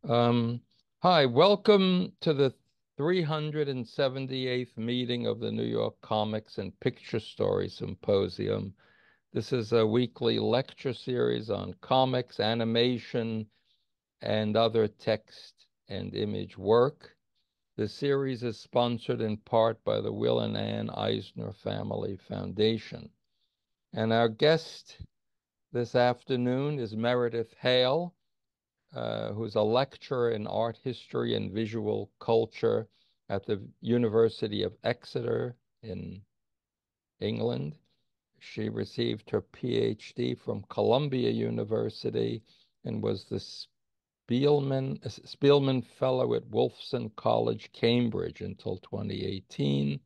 Um, Hi, welcome to the 378th meeting of the New York Comics and Picture Story Symposium. This is a weekly lecture series on comics, animation, and other text and image work. The series is sponsored in part by the Will and Ann Eisner Family Foundation. And our guest this afternoon is Meredith Hale, who's a lecturer in art history and visual culture at the University of Exeter in England. She received her PhD from Columbia University and was the Speelman Fellow at Wolfson College, Cambridge until 2018.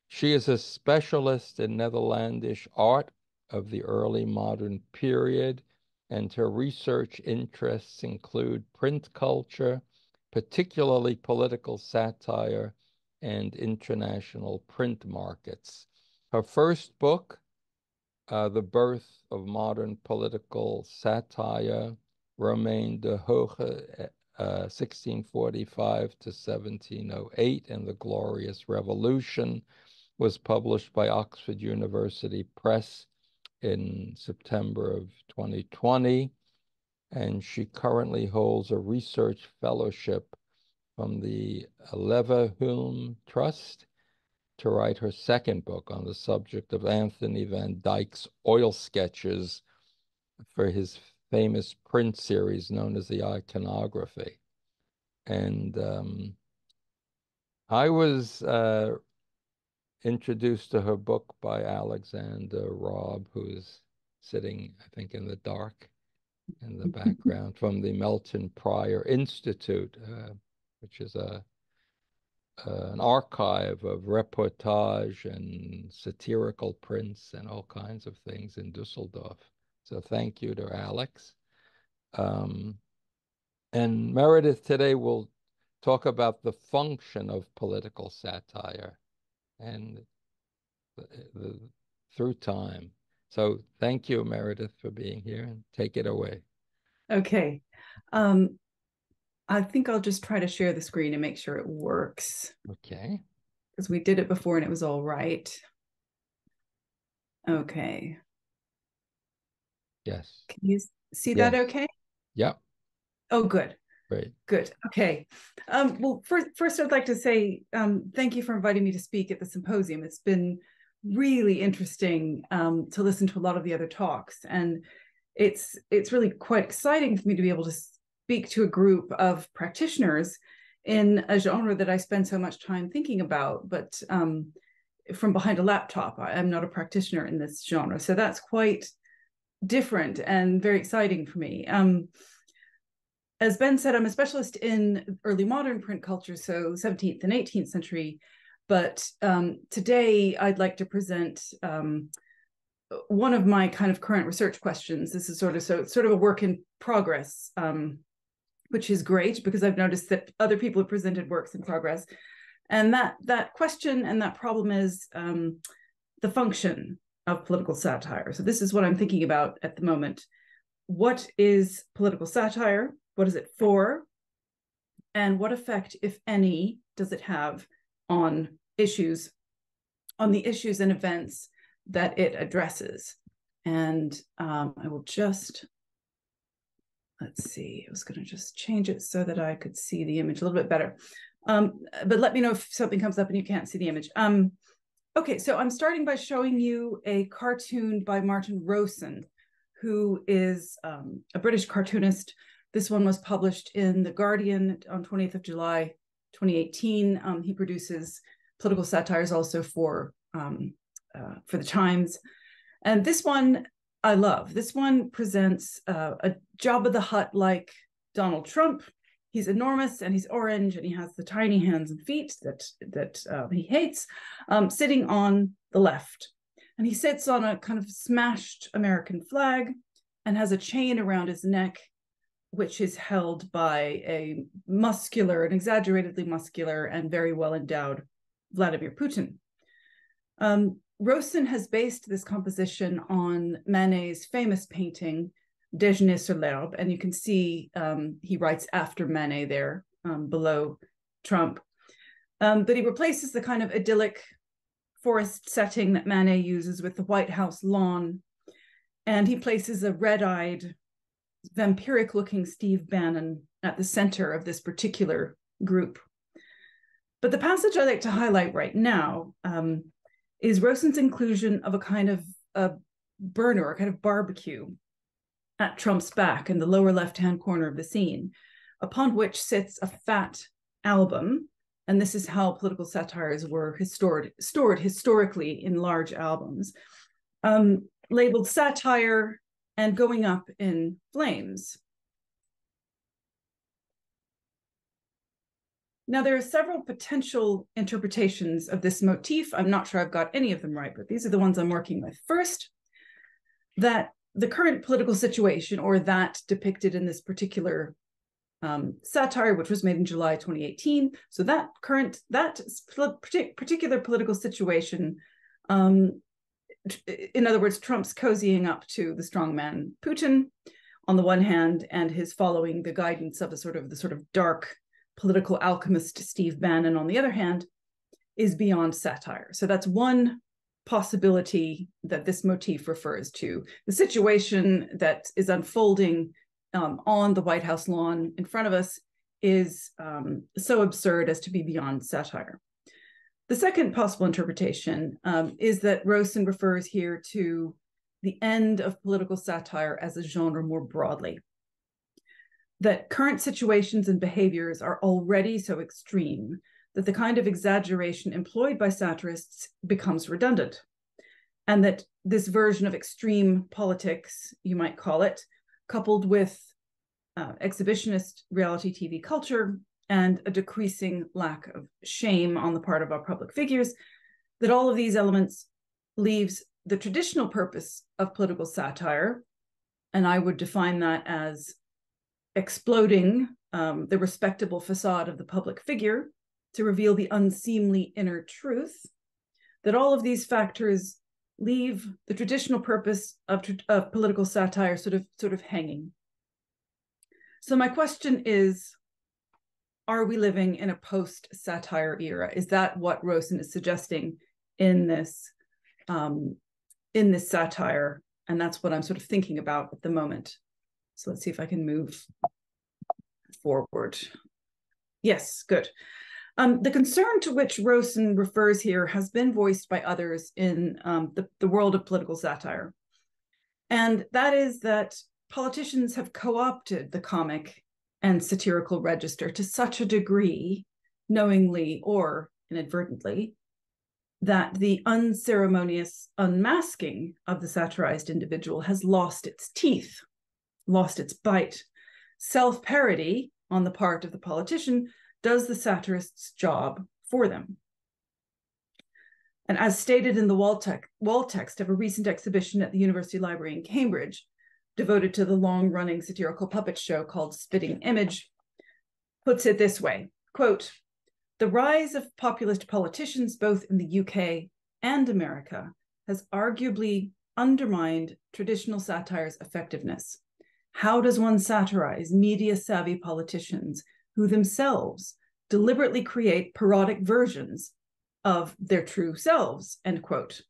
She is a specialist in Netherlandish art of the early modern period, and her research interests include print culture, particularly political satire, and international print markets. Her first book, The Birth of Modern Political Satire, Romeyn de Hooghe, 1645 to 1708, and the Glorious Revolution, was published by Oxford University Press in September of 2020, and she currently holds a research fellowship from the Leverhulme Trust to write her second book on the subject of Anthony van Dyck's oil sketches for his famous print series known as the Iconography. And I was introduced to her book by Alexander Robb, who's sitting, I think, in the dark in the background, from the Melton Prior Institute, which is an archive of reportage and satirical prints and all kinds of things in Dusseldorf. So thank you to Alex. Um, and Meredith today will talk about the function of political satire and through time. So thank you, Meredith, for being here, and take it away. Okay. I think I'll just try to share the screen and make sure it works, Okay. because we did it before and it was all right. Okay. Yes. Can you see that Yes. okay? Yep. Oh, good. Great. Good. Okay. Well, first, I'd like to say thank you for inviting me to speak at the symposium. It's been really interesting to listen to a lot of the other talks, and it's really quite exciting for me to be able to speak to a group of practitioners in a genre that I spend so much time thinking about, but from behind a laptop. I'm not a practitioner in this genre, so that's quite different and very exciting for me. As Ben said, I'm a specialist in early modern print culture, so 17th and 18th century. But today I'd like to present one of my kind of current research questions. This is sort of a work in progress, which is great because I've noticed that other people have presented works in progress. And that question and that problem is the function of political satire. So this is what I'm thinking about at the moment. What is political satire? What is it for? And what effect, if any, does it have on the issues and events that it addresses? And I will just, let's see, I was going to just change it so that I could see the image a little bit better. But let me know if something comes up and you can't see the image. Okay, so I'm starting by showing you a cartoon by Martin Rowson, who is a British cartoonist. This one was published in The Guardian on 20th of July, 2018. He produces political satires also for the Times. And this one I love. This one presents a Jabba the Hutt-like Donald Trump. He's enormous and he's orange and he has the tiny hands and feet that he hates, sitting on the left. And he sits on a kind of smashed American flag and has a chain around his neck, which is held by an exaggeratedly muscular and very well-endowed Vladimir Putin. Rowson has based this composition on Manet's famous painting, Déjeuner sur l'herbe, and you can see he writes after Manet there below Trump. But he replaces the kind of idyllic forest setting that Manet uses with the White House lawn, and he places a red-eyed, vampiric-looking Steve Bannon at the center of this particular group. But the passage I'd like to highlight right now is Rosson's inclusion of a kind of a burner, a kind of barbecue at Trump's back in the lower left-hand corner of the scene, upon which sits a fat album. And this is how political satires were stored historically in large albums, labeled Satire and going up in flames. Now, there are several potential interpretations of this motif. I'm not sure I've got any of them right, but these are the ones I'm working with. First, that the current political situation, or that depicted in this particular satire, which was made in July 2018. So that particular political situation, in other words, Trump's cozying up to the strongman Putin on the one hand, and his following the guidance of the sort of dark political alchemist Steve Bannon on the other hand, is beyond satire. So that's one possibility that this motif refers to. The situation that is unfolding on the White House lawn in front of us is so absurd as to be beyond satire. The second possible interpretation is that Rossson refers here to the end of political satire as a genre more broadly. That current situations and behaviors are already so extreme that the kind of exaggeration employed by satirists becomes redundant. And that this version of extreme politics, you might call it, coupled with exhibitionist reality TV culture and a decreasing lack of shame on the part of our public figures, that all of these elements leaves the traditional purpose of political satire, and I would define that as exploding the respectable facade of the public figure to reveal the unseemly inner truth, that all of these factors leave the traditional purpose of political satire sort of hanging. So my question is, are we living in a post-satire era? Is that what Rossson is suggesting in this satire? And that's what I'm sort of thinking about at the moment. So let's see if I can move forward. Yes, good. The concern to which Rossson refers here has been voiced by others in the world of political satire. And that is that politicians have co-opted the comic and satirical register to such a degree, knowingly or inadvertently, that the unceremonious unmasking of the satirized individual has lost its teeth, lost its bite. Self-parody on the part of the politician does the satirist's job for them. And as stated in the wall text of a recent exhibition at the University Library in Cambridge, devoted to the long-running satirical puppet show called Spitting Image, puts it this way, quote, "The rise of populist politicians both in the UK and America has arguably undermined traditional satire's effectiveness. How does one satirize media-savvy politicians who themselves deliberately create parodic versions of their true selves?" End quote.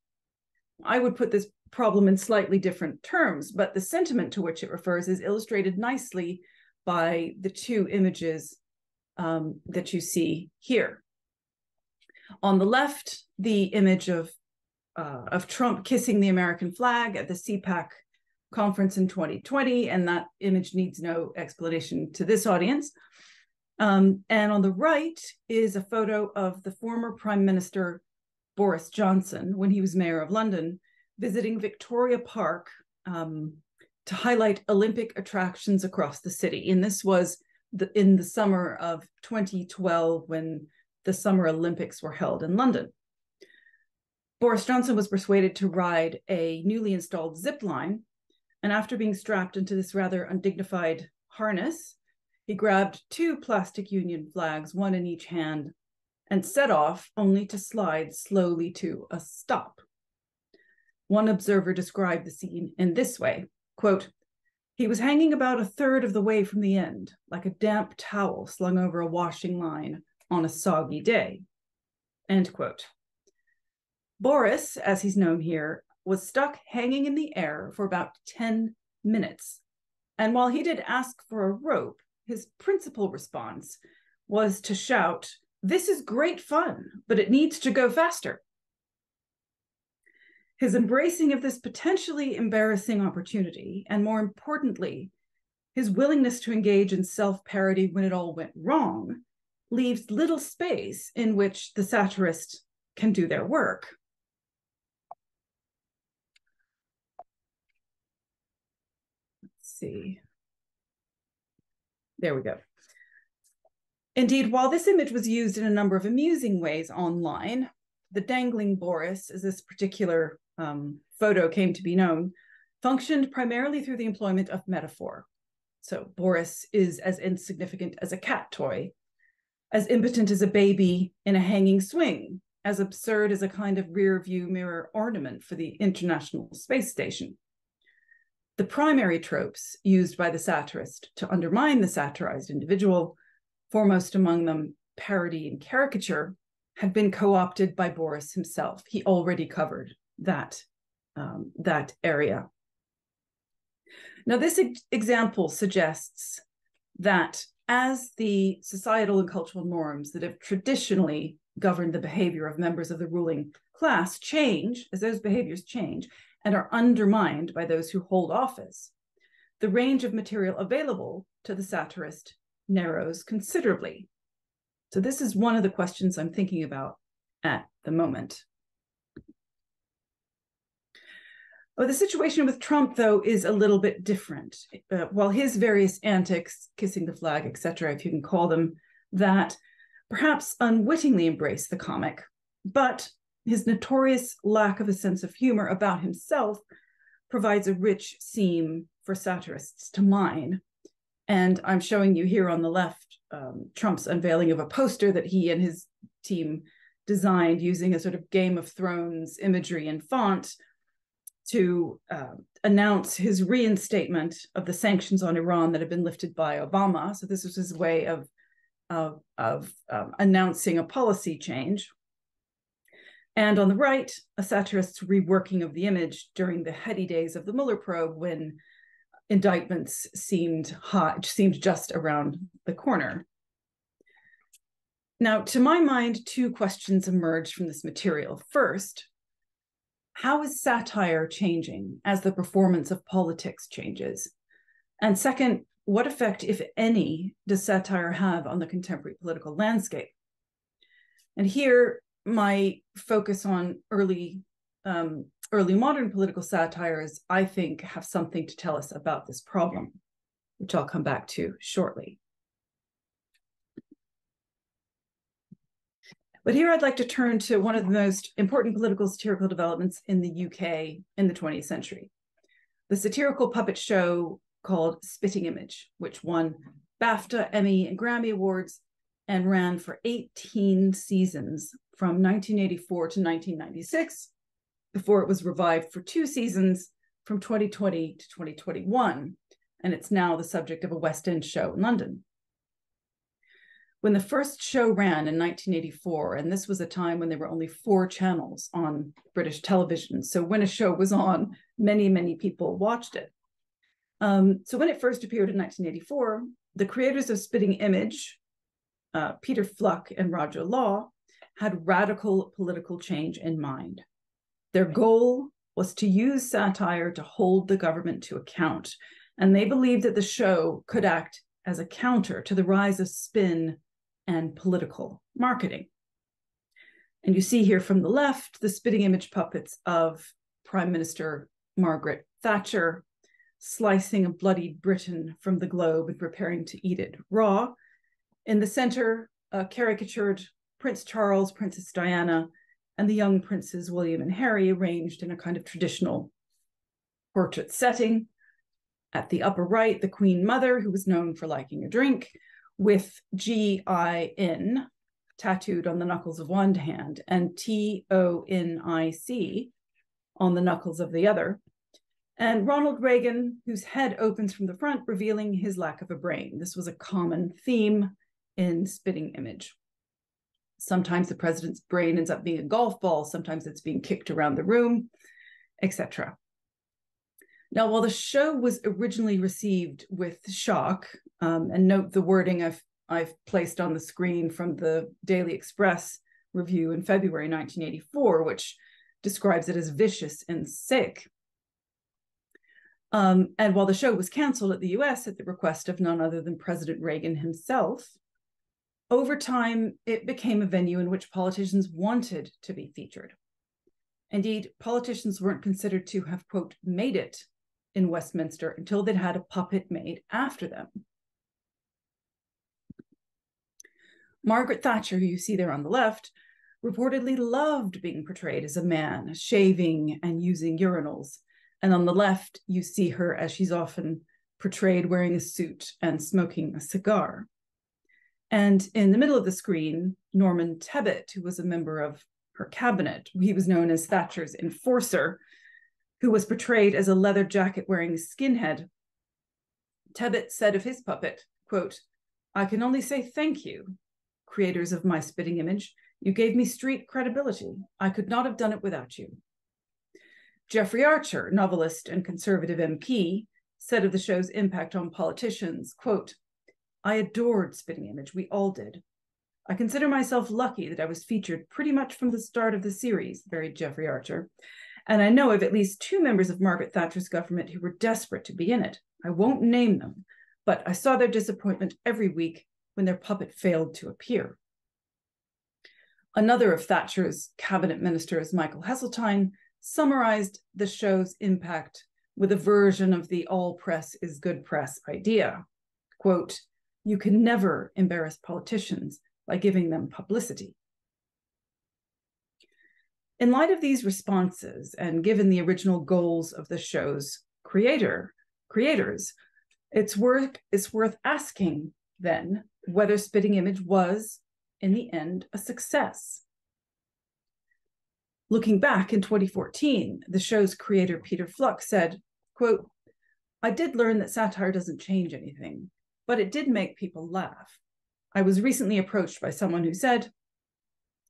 I would put this problem in slightly different terms, but the sentiment to which it refers is illustrated nicely by the two images that you see here. On the left, the image of Trump kissing the American flag at the CPAC conference in 2020, and that image needs no explanation to this audience. And on the right is a photo of the former Prime Minister Boris Johnson when he was mayor of London, visiting Victoria Park to highlight Olympic attractions across the city. And this was in the summer of 2012 when the Summer Olympics were held in London. Boris Johnson was persuaded to ride a newly installed zip line, and after being strapped into this rather undignified harness, he grabbed two plastic Union flags, one in each hand, and set off only to slide slowly to a stop. One observer described the scene in this way, quote, He was hanging about a third of the way from the end, like a damp towel slung over a washing line on a soggy day. End quote. Boris, as he's known here, was stuck hanging in the air for about 10 minutes. And while he did ask for a rope, his principal response was to shout, "This is great fun, but it needs to go faster." His embracing of this potentially embarrassing opportunity, and more importantly, his willingness to engage in self-parody when it all went wrong, leaves little space in which the satirist can do their work. Let's see. There we go. Indeed, while this image was used in a number of amusing ways online, the dangling Boris, as this particular photo came to be known, functioned primarily through the employment of metaphor. So Boris is as insignificant as a cat toy, as impotent as a baby in a hanging swing, as absurd as a kind of rear view mirror ornament for the International Space Station. The primary tropes used by the satirist to undermine the satirized individual, foremost among them parody and caricature, had been co-opted by Boris himself. He already covered that area. Now, this example suggests that as the societal and cultural norms that have traditionally governed the behavior of members of the ruling class change, as those behaviors change and are undermined by those who hold office, the range of material available to the satirist narrows considerably. So this is one of the questions I'm thinking about at the moment. Well, the situation with Trump, though, is a little bit different. While his various antics, kissing the flag, etc., if you can call them that, perhaps unwittingly embrace the comic, but his notorious lack of a sense of humor about himself provides a rich seam for satirists to mine. And I'm showing you here on the left Trump's unveiling of a poster that he and his team designed using a sort of Game of Thrones imagery and font to announce his reinstatement of the sanctions on Iran that had been lifted by Obama. So this was his way of announcing a policy change. And on the right, a satirist's reworking of the image during the heady days of the Mueller probe, when indictments seemed just around the corner. Now, to my mind, two questions emerge from this material. First, how is satire changing as the performance of politics changes? And second, what effect, if any, does satire have on the contemporary political landscape? And here, my focus on early modern political satires, I think, have something to tell us about this problem, which I'll come back to shortly. But here I'd like to turn to one of the most important political satirical developments in the UK in the 20th century, the satirical puppet show called Spitting Image, which won BAFTA, Emmy, and Grammy Awards and ran for 18 seasons from 1984 to 1996, before it was revived for 2 seasons from 2020 to 2021. And it's now the subject of a West End show in London. When the first show ran in 1984, and this was a time when there were only 4 channels on British television, so when a show was on, many, many people watched it. So when it first appeared in 1984, the creators of Spitting Image, Peter Fluck and Roger Law, had radical political change in mind. Their goal was to use satire to hold the government to account, and they believed that the show could act as a counter to the rise of spin and political marketing. And you see here from the left, the spitting image puppets of Prime Minister Margaret Thatcher slicing a bloodied Britain from the globe and preparing to eat it raw. In the center, a caricatured Prince Charles, Princess Diana, and the young princes William and Harry arranged in a kind of traditional portrait setting. At the upper right, the Queen Mother, who was known for liking a drink, with G-I-N tattooed on the knuckles of one hand and T-O-N-I-C on the knuckles of the other. and Ronald Reagan, whose head opens from the front, revealing his lack of a brain. This was a common theme in Spitting Image. Sometimes the president's brain ends up being a golf ball, sometimes it's being kicked around the room, etc. Now, while the show was originally received with shock, and note the wording I've placed on the screen from the Daily Express review in February 1984, which describes it as vicious and sick. And while the show was canceled at the US at the request of none other than President Reagan himself, over time, it became a venue in which politicians wanted to be featured. Indeed, politicians weren't considered to have, quote, made it in Westminster until they'd had a puppet made after them. Margaret Thatcher, who you see there on the left, reportedly loved being portrayed as a man, shaving and using urinals. And on the left, you see her as she's often portrayed wearing a suit and smoking a cigar. And in the middle of the screen, Norman Tebbit, who was a member of her cabinet, he was known as Thatcher's enforcer, who was portrayed as a leather jacket wearing skinhead. Tebbit said of his puppet, quote, "I can only say thank you, creators of my spitting image. You gave me street credibility. I could not have done it without you." Jeffrey Archer, novelist and conservative MP, said of the show's impact on politicians, quote, "I adored Spitting Image, we all did. I consider myself lucky that I was featured pretty much from the start of the series," very Jeffrey Archer. "And I know of at least 2 members of Margaret Thatcher's government who were desperate to be in it. I won't name them, but I saw their disappointment every week when their puppet failed to appear." Another of Thatcher's cabinet ministers, Michael Heseltine, summarized the show's impact with a version of the all press is good press idea. Quote, "You can never embarrass politicians by giving them publicity." In light of these responses, and given the original goals of the show's creators, it's worth asking then whether Spitting Image was, in the end, a success. Looking back in 2014, the show's creator, Peter Fluck, said, quote, "I did learn that satire doesn't change anything, but it did make people laugh. I was recently approached by someone who said,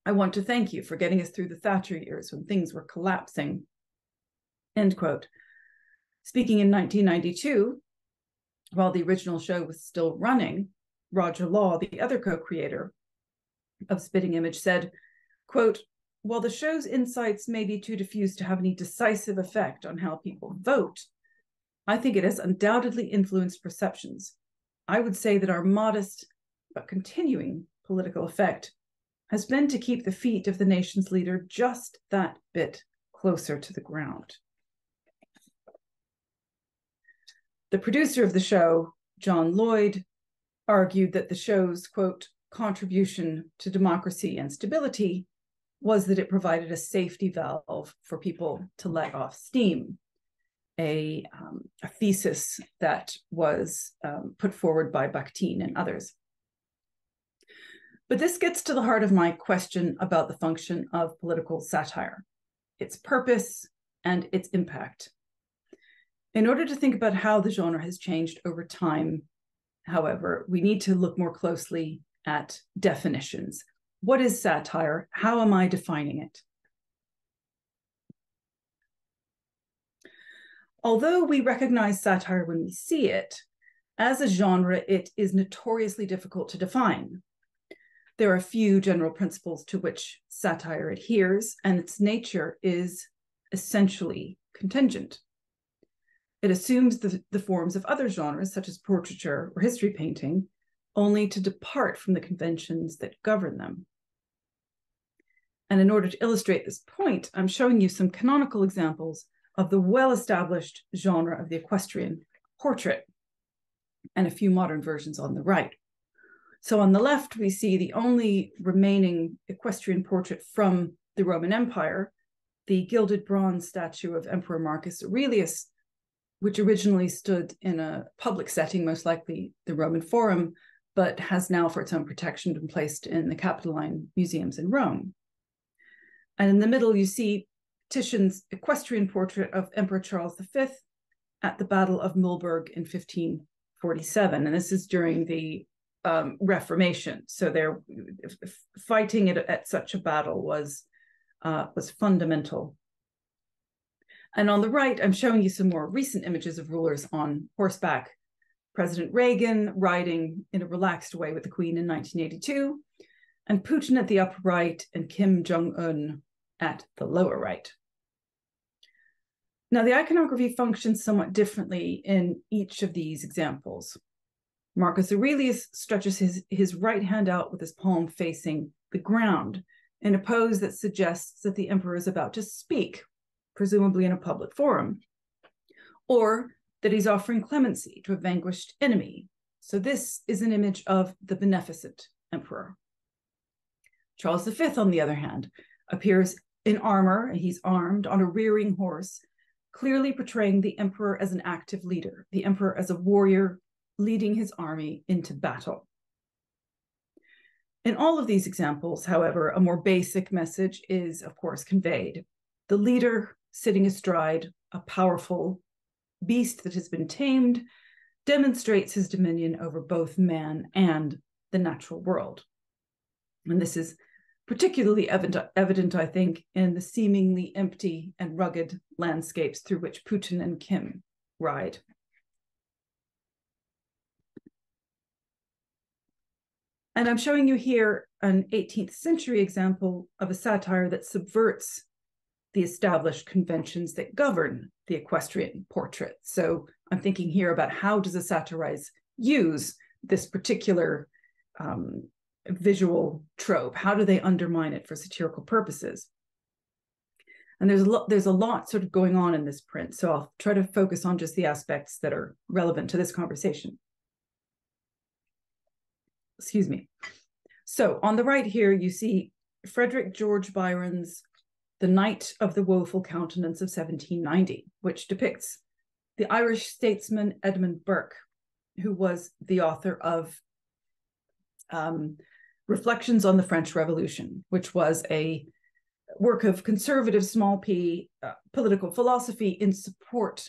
'I want to thank you for getting us through the Thatcher years when things were collapsing.'" End quote. Speaking in 1992, while the original show was still running, Roger Law, the other co-creator of Spitting Image, said, quote, "While the show's insights may be too diffuse to have any decisive effect on how people vote, I think it has undoubtedly influenced perceptions. I would say that our modest but continuing political effect has been to keep the feet of the nation's leader just that bit closer to the ground." The producer of the show, John Lloyd, argued that the show's, quote, "contribution to democracy and stability was that it provided a safety valve for people to let off steam, a thesis that was put forward by Bakhtin and others. But this gets to the heart of my question about the function of political satire, its purpose and its impact. In order to think about how the genre has changed over time, however, we need to look more closely at definitions. What is satire? How am I defining it? Although we recognize satire when we see it, as a genre, it is notoriously difficult to define. There are a few general principles to which satire adheres, and its nature is essentially contingent. It assumes the forms of other genres, such as portraiture or history painting, only to depart from the conventions that govern them. And in order to illustrate this point, I'm showing you some canonical examples of the well-established genre of the equestrian portrait, and a few modern versions on the right. So on the left, we see the only remaining equestrian portrait from the Roman Empire, the gilded bronze statue of Emperor Marcus Aurelius, which originally stood in a public setting, most likely the Roman Forum, but has now, for its own protection, been placed in the Capitoline museums in Rome. And in the middle, you see Titian's equestrian portrait of Emperor Charles V, at the Battle of Mühlberg in 1547. And this is during the Reformation. So they're fighting it at such a battle was fundamental. And on the right, I'm showing you some more recent images of rulers on horseback. President Reagan riding in a relaxed way with the Queen in 1982, and Putin at the upper right and Kim Jong-un at the lower right. Now, the iconography functions somewhat differently in each of these examples. Marcus Aurelius stretches his right hand out with his palm facing the ground in a pose that suggests that the emperor is about to speak, presumably in a public forum, or that he's offering clemency to a vanquished enemy. So this is an image of the beneficent emperor. Charles V, on the other hand, appears in armor, he's armed on a rearing horse, clearly portraying the emperor as an active leader, the emperor as a warrior leading his army into battle. In all of these examples, however, a more basic message is, of course, conveyed. The leader sitting astride a powerful beast that has been tamed demonstrates his dominion over both man and the natural world. And this is particularly evident, I think, in the seemingly empty and rugged landscapes through which Putin and Kim ride. And I'm showing you here an 18th century example of a satire that subverts the established conventions that govern the equestrian portrait. So I'm thinking here about how does a satirist use this particular visual trope? How do they undermine it for satirical purposes? And there's a lot sort of going on in this print, so I'll try to focus on just the aspects that are relevant to this conversation. Excuse me. So on the right here, you see Frederick George Byron's The Knight of the Woeful Countenance of 1790, which depicts the Irish statesman Edmund Burke, who was the author of Reflections on the French Revolution, which was a work of conservative small p political philosophy in support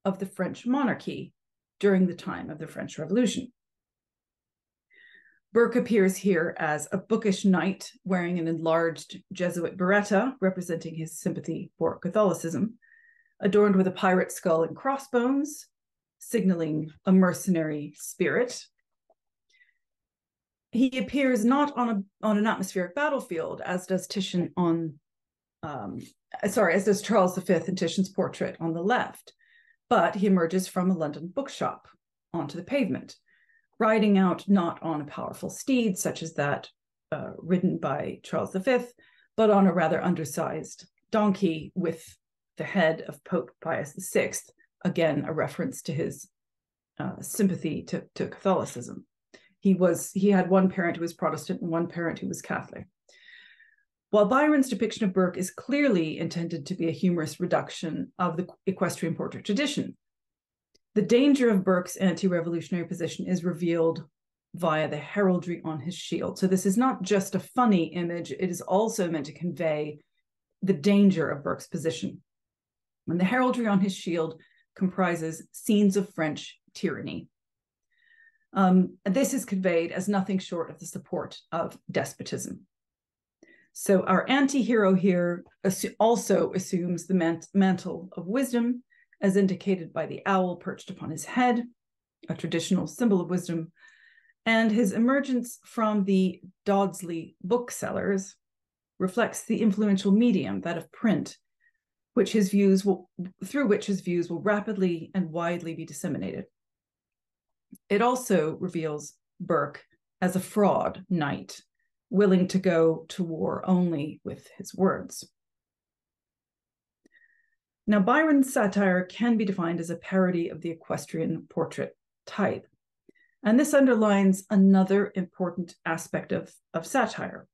of the French monarchy during the time of the French Revolution. Burke appears here as a bookish knight wearing an enlarged Jesuit biretta representing his sympathy for Catholicism, adorned with a pirate skull and crossbones, signaling a mercenary spirit. He appears not on an atmospheric battlefield, as does Titian as does Charles V in Titian's portrait on the left, but he emerges from a London bookshop onto the pavement, riding out not on a powerful steed such as that ridden by Charles V, but on a rather undersized donkey with the head of Pope Pius VI, again, a reference to his sympathy to Catholicism. He had one parent who was Protestant and one parent who was Catholic. While Byron's depiction of Burke is clearly intended to be a humorous reduction of the equestrian portrait tradition, the danger of Burke's anti-revolutionary position is revealed via the heraldry on his shield. So this is not just a funny image, it is also meant to convey the danger of Burke's position. And the heraldry on his shield comprises scenes of French tyranny. This is conveyed as nothing short of the support of despotism. So our anti-hero here also assumes the mantle of wisdom, as indicated by the owl perched upon his head, a traditional symbol of wisdom, and his emergence from the Dodsley booksellers reflects the influential medium, that of print, through which his views will rapidly and widely be disseminated. It also reveals Burke as a fraud knight, willing to go to war only with his words. Now, Byron's satire can be defined as a parody of the equestrian portrait type. And this underlines another important aspect of satire,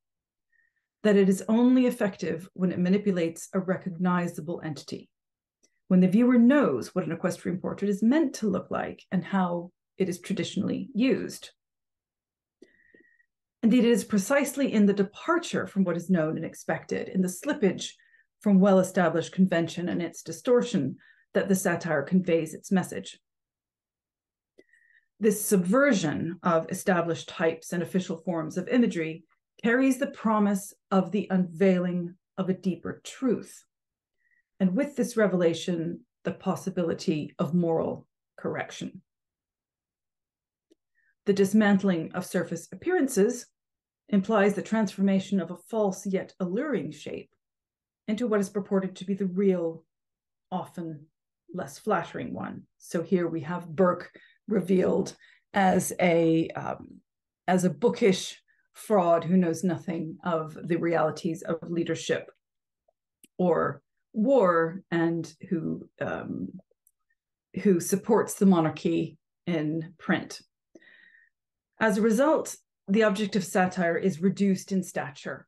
that it is only effective when it manipulates a recognizable entity, when the viewer knows what an equestrian portrait is meant to look like and how it is traditionally used. Indeed, it is precisely in the departure from what is known and expected, in the slippage from well-established convention and its distortion, that the satire conveys its message. This subversion of established types and official forms of imagery carries the promise of the unveiling of a deeper truth. And with this revelation, the possibility of moral correction. The dismantling of surface appearances implies the transformation of a false yet alluring shape into what is purported to be the real, often less flattering one. So here we have Burke revealed as a bookish fraud who knows nothing of the realities of leadership or war, and who supports the monarchy in print. As a result, the object of satire is reduced in stature,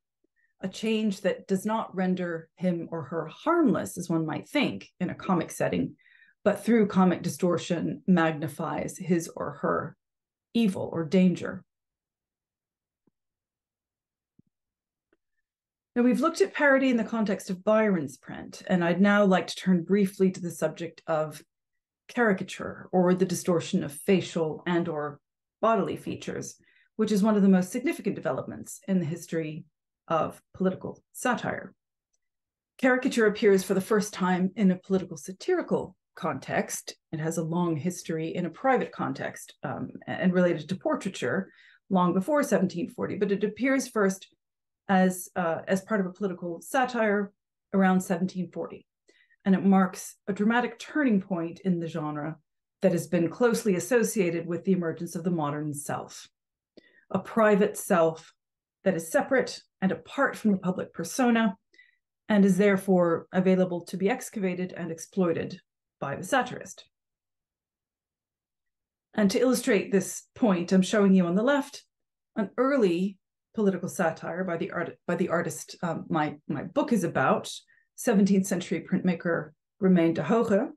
a change that does not render him or her harmless, as one might think in a comic setting, but through comic distortion magnifies his or her evil or danger. Now, we've looked at parody in the context of Byron's print, and I'd now like to turn briefly to the subject of caricature, or the distortion of facial and or bodily features, which is one of the most significant developments in the history of political satire. Caricature appears for the first time in a political satirical context. It has a long history in a private context and related to portraiture long before 1740, but it appears first as part of a political satire around 1740. And it marks a dramatic turning point in the genre that has been closely associated with the emergence of the modern self, a private self that is separate and apart from the public persona, and is therefore available to be excavated and exploited by the satirist. And to illustrate this point, I'm showing you on the left an early political satire by the artist my book is about, 17th century printmaker Romeyn de Hooghe,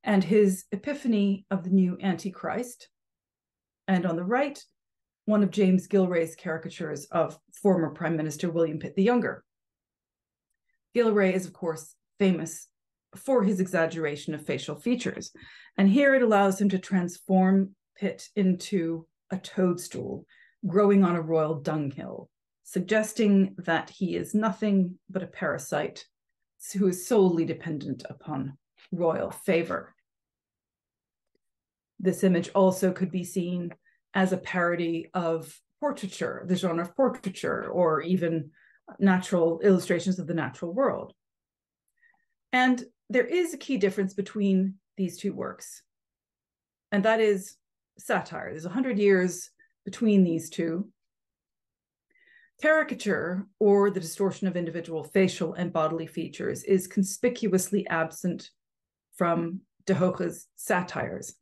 and his epiphany of the new Antichrist. And on the right, one of James Gilray's caricatures of former Prime Minister William Pitt the Younger. Gilray is, of course, famous for his exaggeration of facial features. And here it allows him to transform Pitt into a toadstool growing on a royal dunghill, suggesting that he is nothing but a parasite who is solely dependent upon royal favor. This image also could be seen as a parody of portraiture, the genre of portraiture, or even natural illustrations of the natural world. And there is a key difference between these two works, and that is satire. There's 100 years between these two. Caricature, or the distortion of individual facial and bodily features, is conspicuously absent from de Hooghe's satires.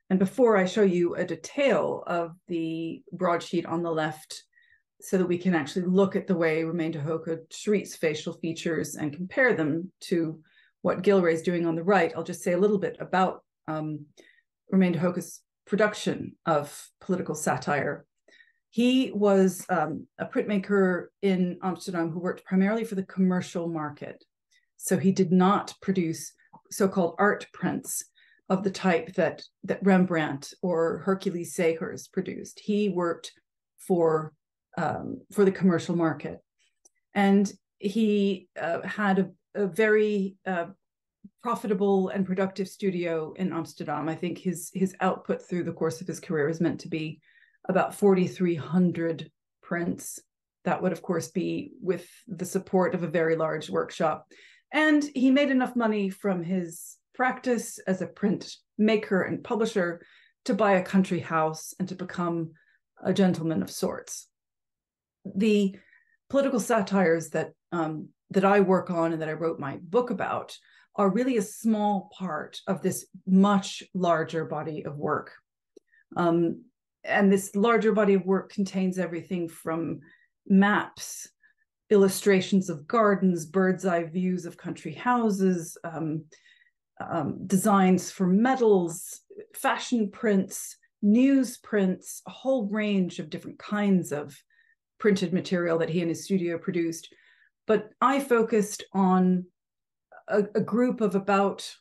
And before I show you a detail of the broadsheet on the left, so that we can actually look at the way Romeyn de Hooghe treats facial features and compare them to what Gilray is doing on the right, I'll just say a little bit about Romeyn de Hooghe's production of political satire. He was a printmaker in Amsterdam who worked primarily for the commercial market. So he did not produce so-called art prints of the type that Rembrandt or Hercules Segers produced. He worked for the commercial market. And he had a very profitable and productive studio in Amsterdam. I think his output through the course of his career is meant to be about 4,300 prints. That would, of course, be with the support of a very large workshop. And he made enough money from his practice as a print maker and publisher to buy a country house and to become a gentleman of sorts. The political satires that I work on and that I wrote my book about are really a small part of this much larger body of work. And this larger body of work contains everything from maps, illustrations of gardens, bird's eye views of country houses, designs for medals, fashion prints, news prints, a whole range of different kinds of printed material that he and his studio produced. But I focused on a group of about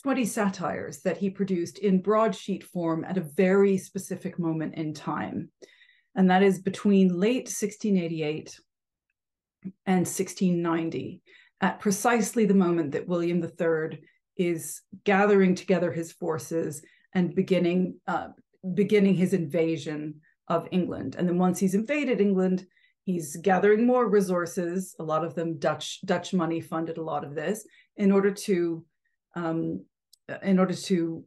20 satires that he produced in broadsheet form at a very specific moment in time. And that is between late 1688 and 1690, at precisely the moment that William III is gathering together his forces and beginning his invasion of England. And then once he's invaded England, he's gathering more resources, a lot of them Dutch money funded a lot of this, in order to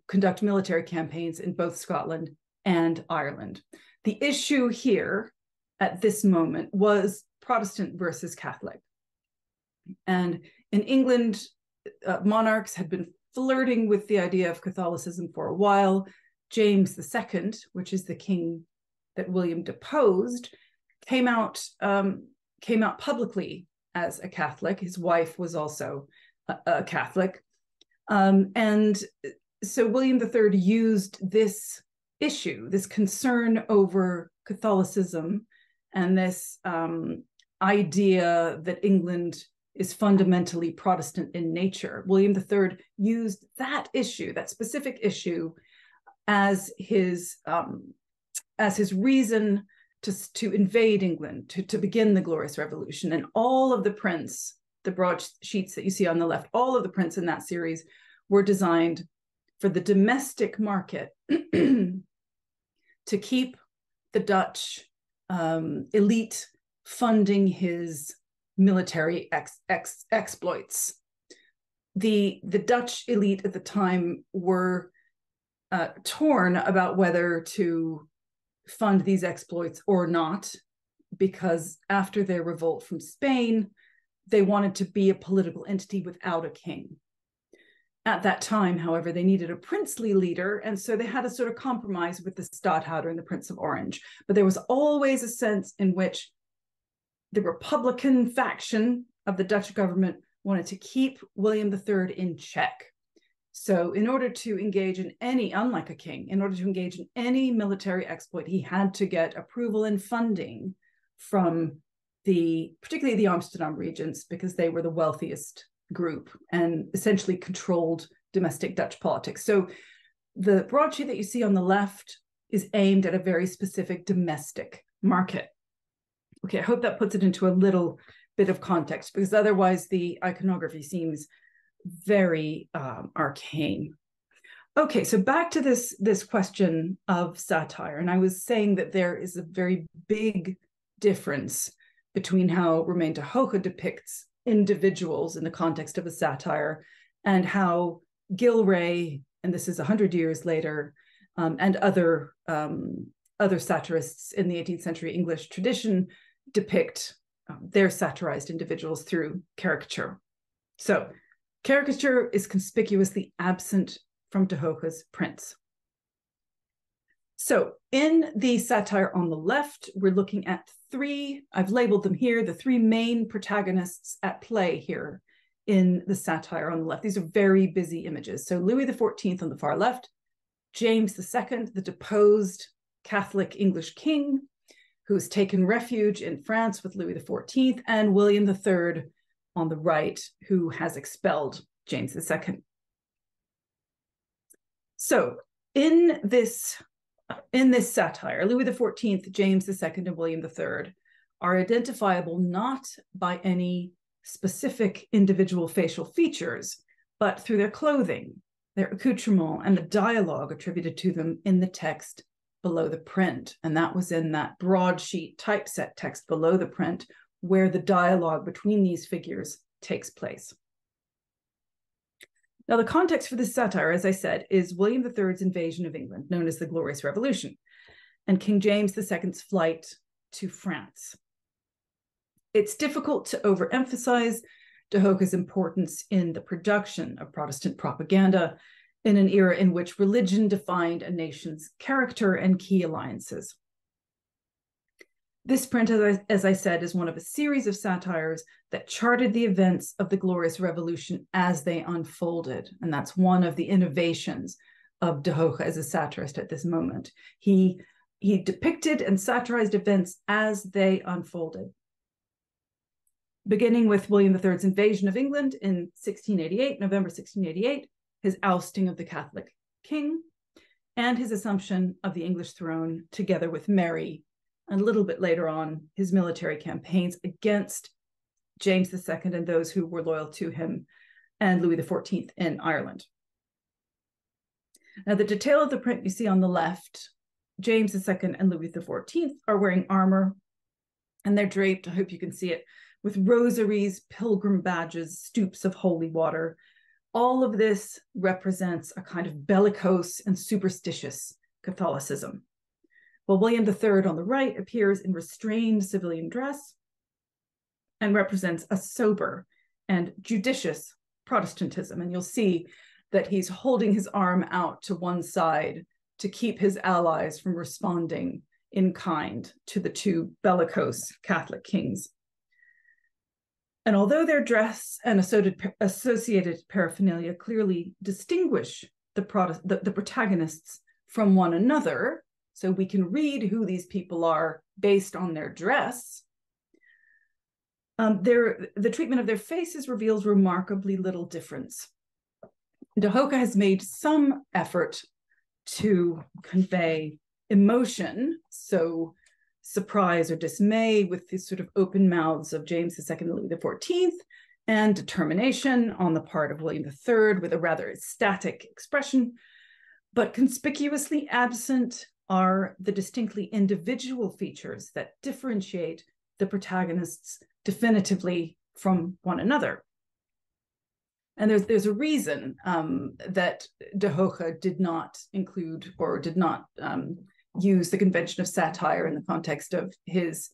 conduct military campaigns in both Scotland and Ireland. The issue here at this moment was Protestant versus Catholic. And in England, monarchs had been flirting with the idea of Catholicism for a while. James II, which is the king that William deposed, came out publicly as a Catholic. His wife was also a Catholic. And so William III used this issue, this concern over Catholicism, and this idea that England is fundamentally Protestant in nature. William III used that issue, that specific issue, as his reason to invade England, to begin the Glorious Revolution. And all of the prints, the broadsheets that you see on the left, all of the prints in that series were designed for the domestic market to keep the Dutch elite funding his military exploits. The Dutch elite at the time were torn about whether to fund these exploits or not, because after their revolt from Spain, they wanted to be a political entity without a king. At that time, however, they needed a princely leader, and so they had a sort of compromise with the Stadtholder and the Prince of Orange. But there was always a sense in which the Republican faction of the Dutch government wanted to keep William III in check. So in order to engage in any, unlike a king, in order to engage in any military exploit, he had to get approval and funding from particularly the Amsterdam regents, because they were the wealthiest group and essentially controlled domestic Dutch politics. So the broadsheet that you see on the left is aimed at a very specific domestic market. Okay, I hope that puts it into a little bit of context, because otherwise the iconography seems very arcane. Okay, so back to this question of satire. And I was saying that there is a very big difference between how Romeyn de Hooghe depicts individuals in the context of a satire and how Gilray, and this is 100 years later, and other satirists in the 18th century English tradition depict their satirized individuals through caricature. So caricature is conspicuously absent from de Hooghe's prints. So in the satire on the left, we're looking at three, I've labeled them here, the three main protagonists at play here in the satire on the left. These are very busy images. So Louis XIV on the far left, James II, the deposed Catholic English king, who's taken refuge in France with Louis XIV, and William III on the right, who has expelled James II. So in this satire, Louis XIV, James II, and William III are identifiable not by any specific individual facial features, but through their clothing, their accoutrement, and the dialogue attributed to them in the text below the print. And that was in that broadsheet typeset text below the print, where the dialogue between these figures takes place. Now, the context for this satire, as I said, is William III's invasion of England, known as the Glorious Revolution, and King James II's flight to France. It's difficult to overemphasize de Hooghe's importance in the production of Protestant propaganda in an era in which religion defined a nation's character and key alliances. This print, as I said, is one of a series of satires that charted the events of the Glorious Revolution as they unfolded. And that's one of the innovations of de Hooghe as a satirist at this moment. He depicted and satirized events as they unfolded. Beginning with William III's invasion of England in 1688, November 1688, his ousting of the Catholic king, and his assumption of the English throne, together with Mary, and a little bit later on, his military campaigns against James II and those who were loyal to him, and Louis XIV in Ireland. Now, the detail of the print you see on the left, James II and Louis XIV are wearing armor, and they're draped, I hope you can see it, with rosaries, pilgrim badges, stoups of holy water. All of this represents a kind of bellicose and superstitious Catholicism. While William III on the right appears in restrained civilian dress and represents a sober and judicious Protestantism. And you'll see that he's holding his arm out to one side to keep his allies from responding in kind to the two bellicose Catholic kings. And although their dress and associated paraphernalia clearly distinguish the protagonists from one another, so we can read who these people are based on their dress, the treatment of their faces reveals remarkably little difference. De Hooghe has made some effort to convey emotion, so surprise or dismay with these sort of open mouths of James II and Louis XIV, and determination on the part of William III with a rather ecstatic expression. But conspicuously absent are the distinctly individual features that differentiate the protagonists definitively from one another. And there's a reason that De Hooghe did not include or did not use the convention of satire in the context of his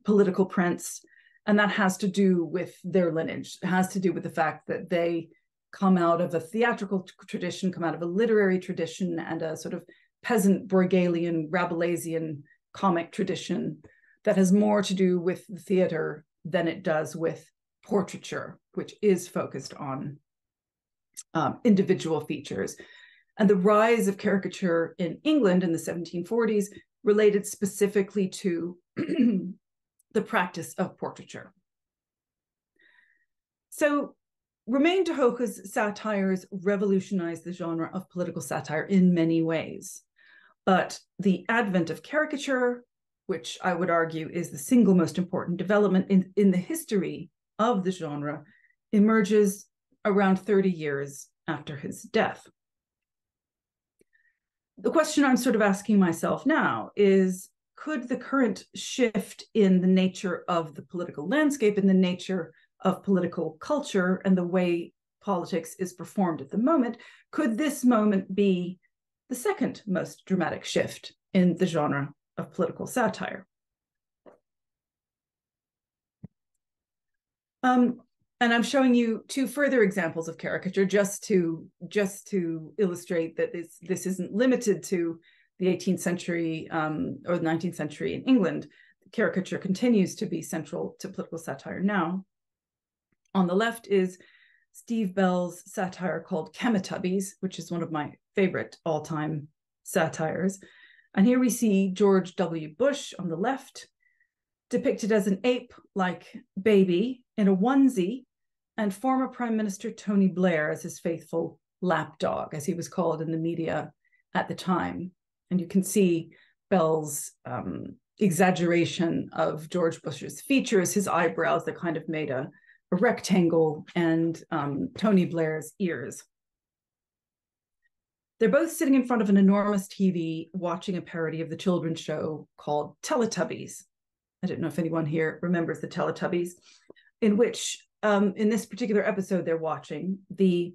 political prints. And that has to do with their lineage. It has to do with the fact that they come out of a theatrical tradition, come out of a literary tradition, and a sort of peasant Bruegelian, Rabelaisian comic tradition that has more to do with the theater than it does with portraiture, which is focused on individual features. And the rise of caricature in England in the 1740s related specifically to the practice of portraiture. So Romeyn de Hooghe's satires revolutionized the genre of political satire in many ways. But the advent of caricature, which I would argue is the single most important development in the history of the genre, emerges around 30 years after his death. The question I'm sort of asking myself now is, could the current shift in the nature of the political landscape, in the nature of political culture and the way politics is performed at the moment, could this moment be the second most dramatic shift in the genre of political satire? And I'm showing you two further examples of caricature just to illustrate that this isn't limited to the 18th century or the 19th century in England. Caricature continues to be central to political satire now. On the left is Steve Bell's satire called Chemetubbies, which is one of my favorite all-time satires. And here we see George W. Bush on the left, depicted as an ape-like baby in a onesie, and former Prime Minister Tony Blair as his faithful lapdog, as he was called in the media at the time. And you can see Bell's exaggeration of George Bush's features, his eyebrows that kind of made a rectangle, and Tony Blair's ears. They're both sitting in front of an enormous TV watching a parody of the children's show called Teletubbies. I don't know if anyone here remembers the Teletubbies, in which in this particular episode they're watching, the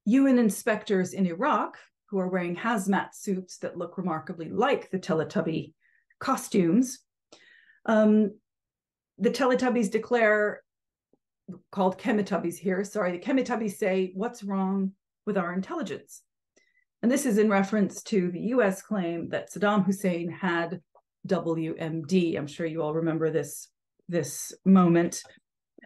UN inspectors in Iraq, who are wearing hazmat suits that look remarkably like the Teletubby costumes, the Teletubbies declare, called Chemetubbies here, sorry, the Chemetubbies say, "What's wrong with our intelligence?" And this is in reference to the US claim that Saddam Hussein had WMD. I'm sure you all remember this moment,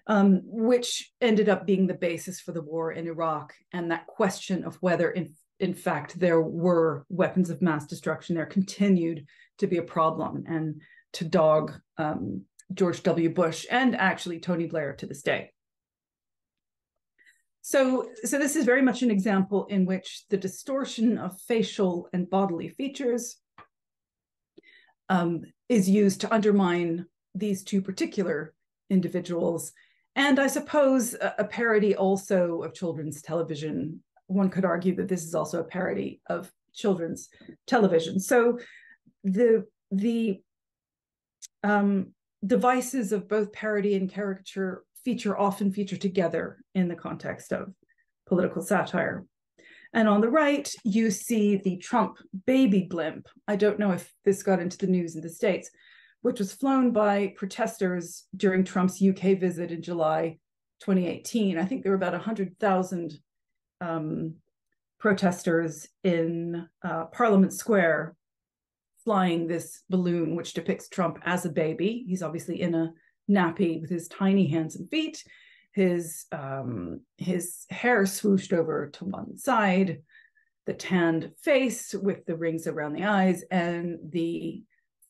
which ended up being the basis for the war in Iraq, and that question of whether in fact there were weapons of mass destruction there continued to be a problem and to dog George W. Bush and actually Tony Blair to this day. So this is very much an example in which the distortion of facial and bodily features is used to undermine these two particular individuals. And I suppose a parody also of children's television. One could argue that this is also a parody of children's television. So the devices of both parody and caricature often feature together in the context of political satire. And on the right, you see the Trump baby blimp. I don't know if this got into the news in the States, which was flown by protesters during Trump's UK visit in July 2018. I think there were about 100,000 protesters in Parliament Square flying this balloon, which depicts Trump as a baby. He's obviously in a nappy with his tiny hands and feet, his hair swooshed over to one side, the tanned face with the rings around the eyes, and the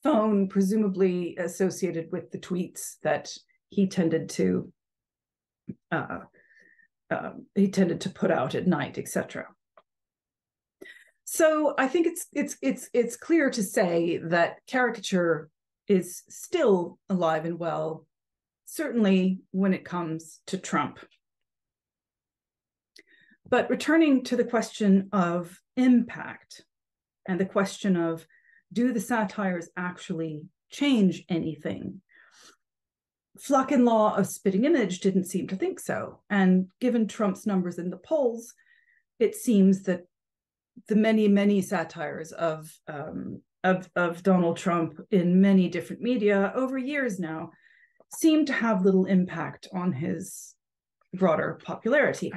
phone presumably associated with the tweets that he tended to put out at night, etc. So I think it's clear to say that caricature is still alive and well, certainly when it comes to Trump. But returning to the question of impact and the question of, do the satires actually change anything? Flock and Law of Spitting Image didn't seem to think so. And given Trump's numbers in the polls, it seems that the many, many satires of Donald Trump in many different media over years now seem to have little impact on his broader popularity.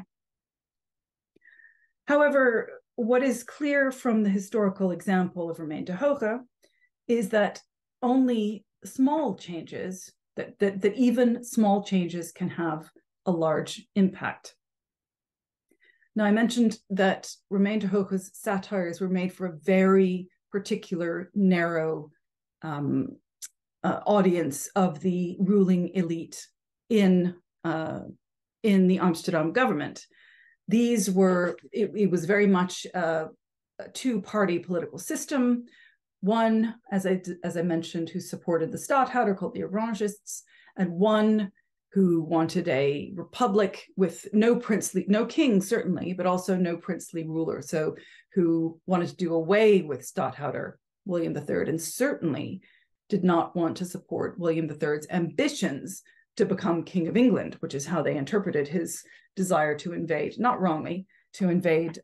However, what is clear from the historical example of Romeyn de Hooghe is that only small changes, that even small changes can have a large impact. Now, I mentioned that Romeyn de Hooghe's satires were made for a very particular, narrow audience of the ruling elite in the Amsterdam government. These were, it was very much a two-party political system. One, as I mentioned, who supported the Stadhouder, called the Orangists, and one who wanted a republic with no king certainly, but also no princely ruler. So who wanted to do away with Stadhouder William III, and certainly did not want to support William III's ambitions to become King of England, which is how they interpreted his desire to invade, not wrongly, to invade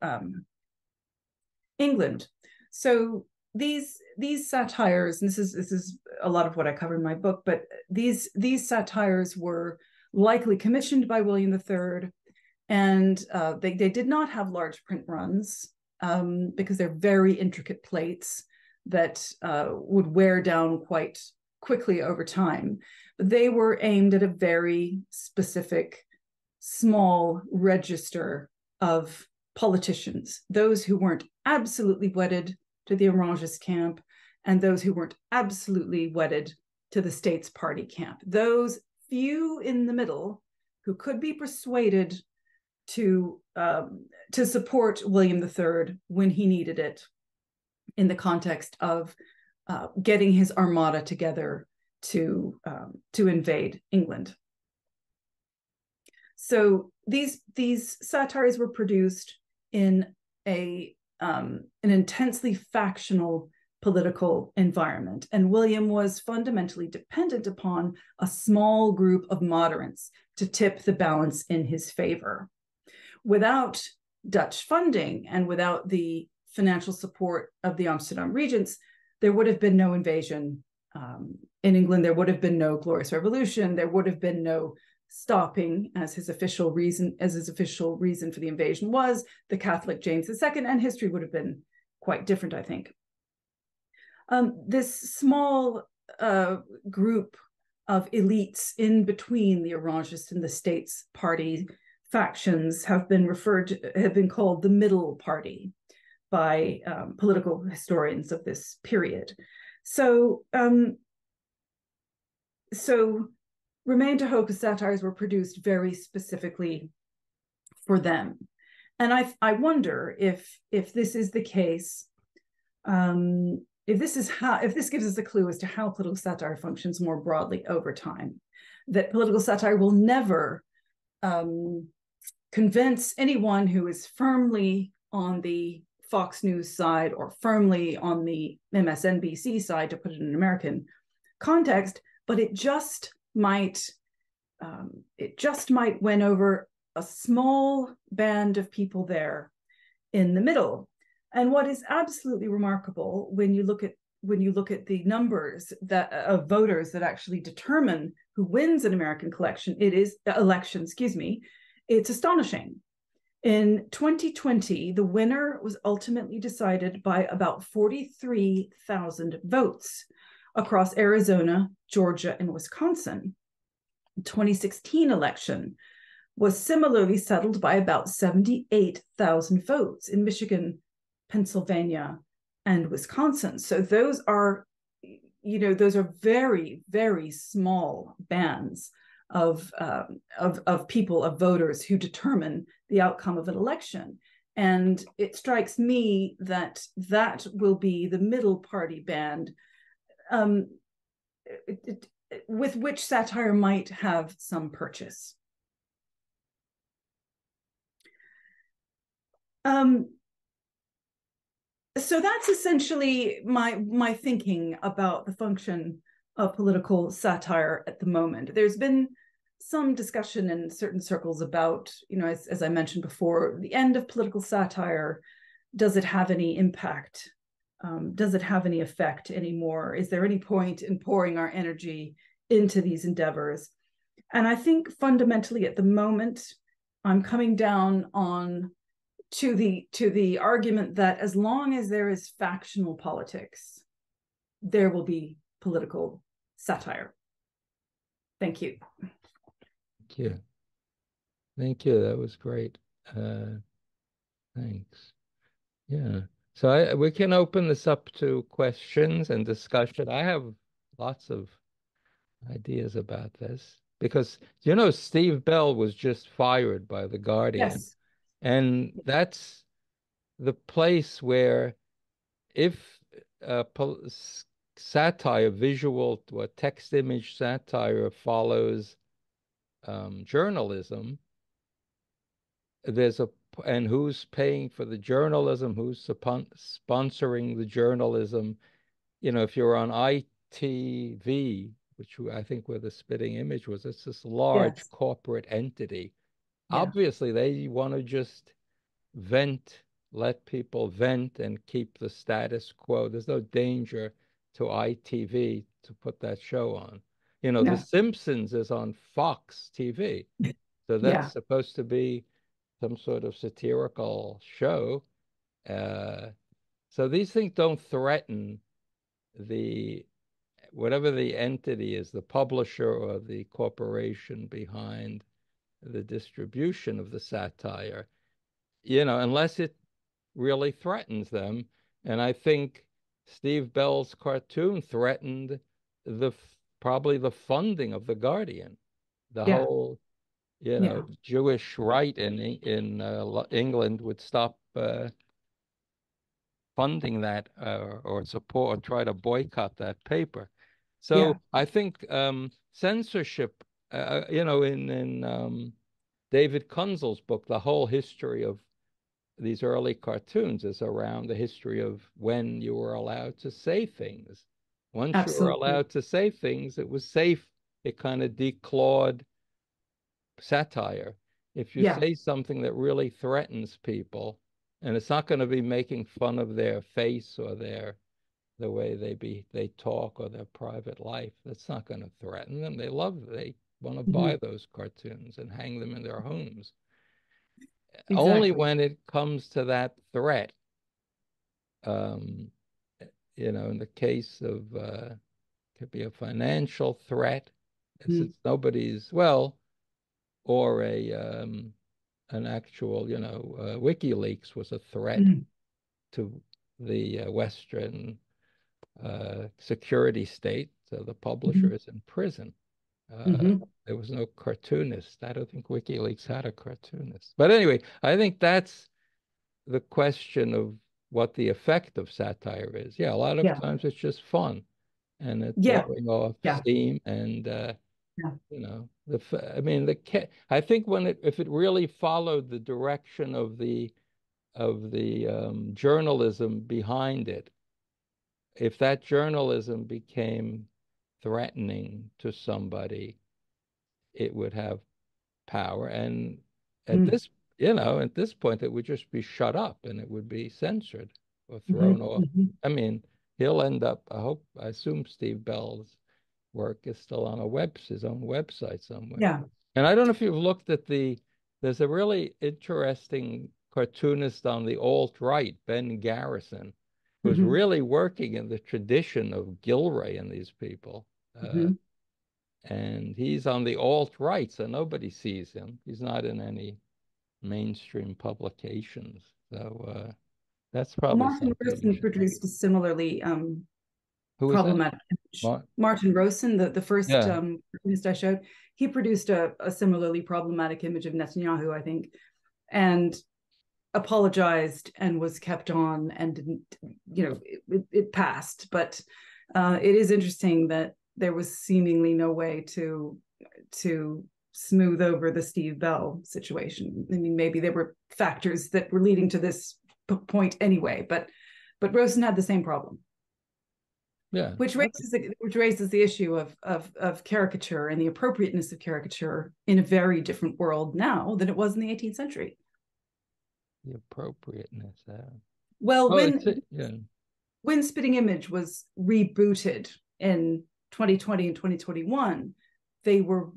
England. So these satires, and this is a lot of what I cover in my book, but these satires were likely commissioned by William III, and they did not have large print runs because they're very intricate plates that would wear down quite quickly over time. But they were aimed at a very specific, small register of politicians, those who weren't absolutely wedded to the Orangist camp, and those who weren't absolutely wedded to the States Party camp. Those few in the middle who could be persuaded to support William III when he needed it in the context of getting his armada together to invade England. So these satires were produced in an intensely factional political environment, and William was fundamentally dependent upon a small group of moderates to tip the balance in his favor. Without Dutch funding and without the financial support of the Amsterdam regents, there would have been no invasion in England. There would have been no Glorious Revolution. There would have been no stopping, as his official reason for the invasion was, the Catholic James II, and history would have been quite different, I think. This small group of elites in between the Orangist and the States Party factions have been called the Middle Party by political historians of this period. So Romeyn de Hooghe's satires were produced very specifically for them. And I wonder if this is the case, if this gives us a clue as to how political satire functions more broadly over time, that political satire will never convince anyone who is firmly on the Fox News side or firmly on the MSNBC side, to put it in an American context, but it just might win over a small band of people there in the middle. And what is absolutely remarkable when you look at the numbers of voters that actually determine who wins an American election, it's astonishing. In 2020, the winner was ultimately decided by about 43,000 votes across Arizona, Georgia, and Wisconsin. The 2016 election was similarly settled by about 78,000 votes in Michigan, Pennsylvania, and Wisconsin. So those are very, very small bands of people, of voters who determine the outcome of an election. And it strikes me that will be the middle party band, with which satire might have some purchase. So that's essentially my thinking about the function of political satire at the moment. There's been some discussion in certain circles about, as I mentioned before, the end of political satire. Does it have any impact? Does it have any effect anymore? Is there any point in pouring our energy into these endeavors? And I think fundamentally at the moment, I'm coming down to the argument that as long as there is factional politics, there will be political satire. Thank you. Thank you. Thank you. That was great. Thanks. Yeah. So we can open this up to questions and discussion. I have lots of ideas about this because, Steve Bell was just fired by The Guardian. Yes. And that's the place where if satire, visual or text image satire follows journalism, and who's paying for the journalism, who's sponsoring the journalism. If you're on ITV, which I think where the Spitting Image was, it's this large corporate entity. Yeah. Obviously, they want to just let people vent and keep the status quo. There's no danger to ITV to put that show on. The Simpsons is on Fox TV. So that's supposed to be some sort of satirical show. So these things don't threaten whatever the entity is, the publisher or the corporation behind the distribution of the satire, unless it really threatens them. And I think Steve Bell's cartoon threatened probably the funding of The Guardian, the whole, Jewish right in England would stop funding that or support or try to boycott that paper. So I think censorship, in David Kunzel's book, the whole history of these early cartoons is around the history of when you were allowed to say things. Once you were allowed to say things, it was safe. It kind of declawed satire. If you say something that really threatens people, and it's not going to be making fun of their face or the way they talk or their private life, that's not going to threaten them. They want to buy those cartoons and hang them in their homes. Exactly. Only when it comes to that threat, in the case of could be a financial threat, since nobody's or an actual, WikiLeaks was a threat to the Western security state. So the publisher is in prison. Uh, Hmm. there was no cartoonist. I don't think WikiLeaks had a cartoonist. But anyway, I think that's the question of what the effect of satire is. Yeah, a lot of Yeah. times it's just fun and it's Yeah. blowing off Yeah. steam and Yeah. you know, I mean I think when it if it really followed the direction of the journalism behind it, if that journalism became threatening to somebody, it would have power. And at Mm. this, at this point, it would just be shut up and it would be censored or Hmm. thrown off. Hmm. I mean, he'll end up, I assume Steve Bell's work is still on his own website somewhere. Yeah. And I don't know if you've looked at there's a really interesting cartoonist on the alt-right, Ben Garrison, who's Hmm. really working in the tradition of Gilray and these people. Uh, Hmm. and he's on the alt-right, so nobody sees him. He's not in any mainstream publications. So that's Well, probably Martin something you Rosen should look. produced a similarly Who is that? problematic image. What? Martin Rosen, the first Yeah. cartoonist I showed, he produced a similarly problematic image of Netanyahu, I think, and apologized and was kept on and didn't, it passed. But it is interesting that there was seemingly no way to smooth over the Steve Bell situation. I mean, maybe there were factors that were leading to this point anyway, but Rosen had the same problem, Yeah. which raises the issue of caricature and the appropriateness of caricature in a very different world now than it was in the 18th century. The appropriateness. Well, Well, yeah. when Spitting Image was rebooted in 2020 and 2021, they were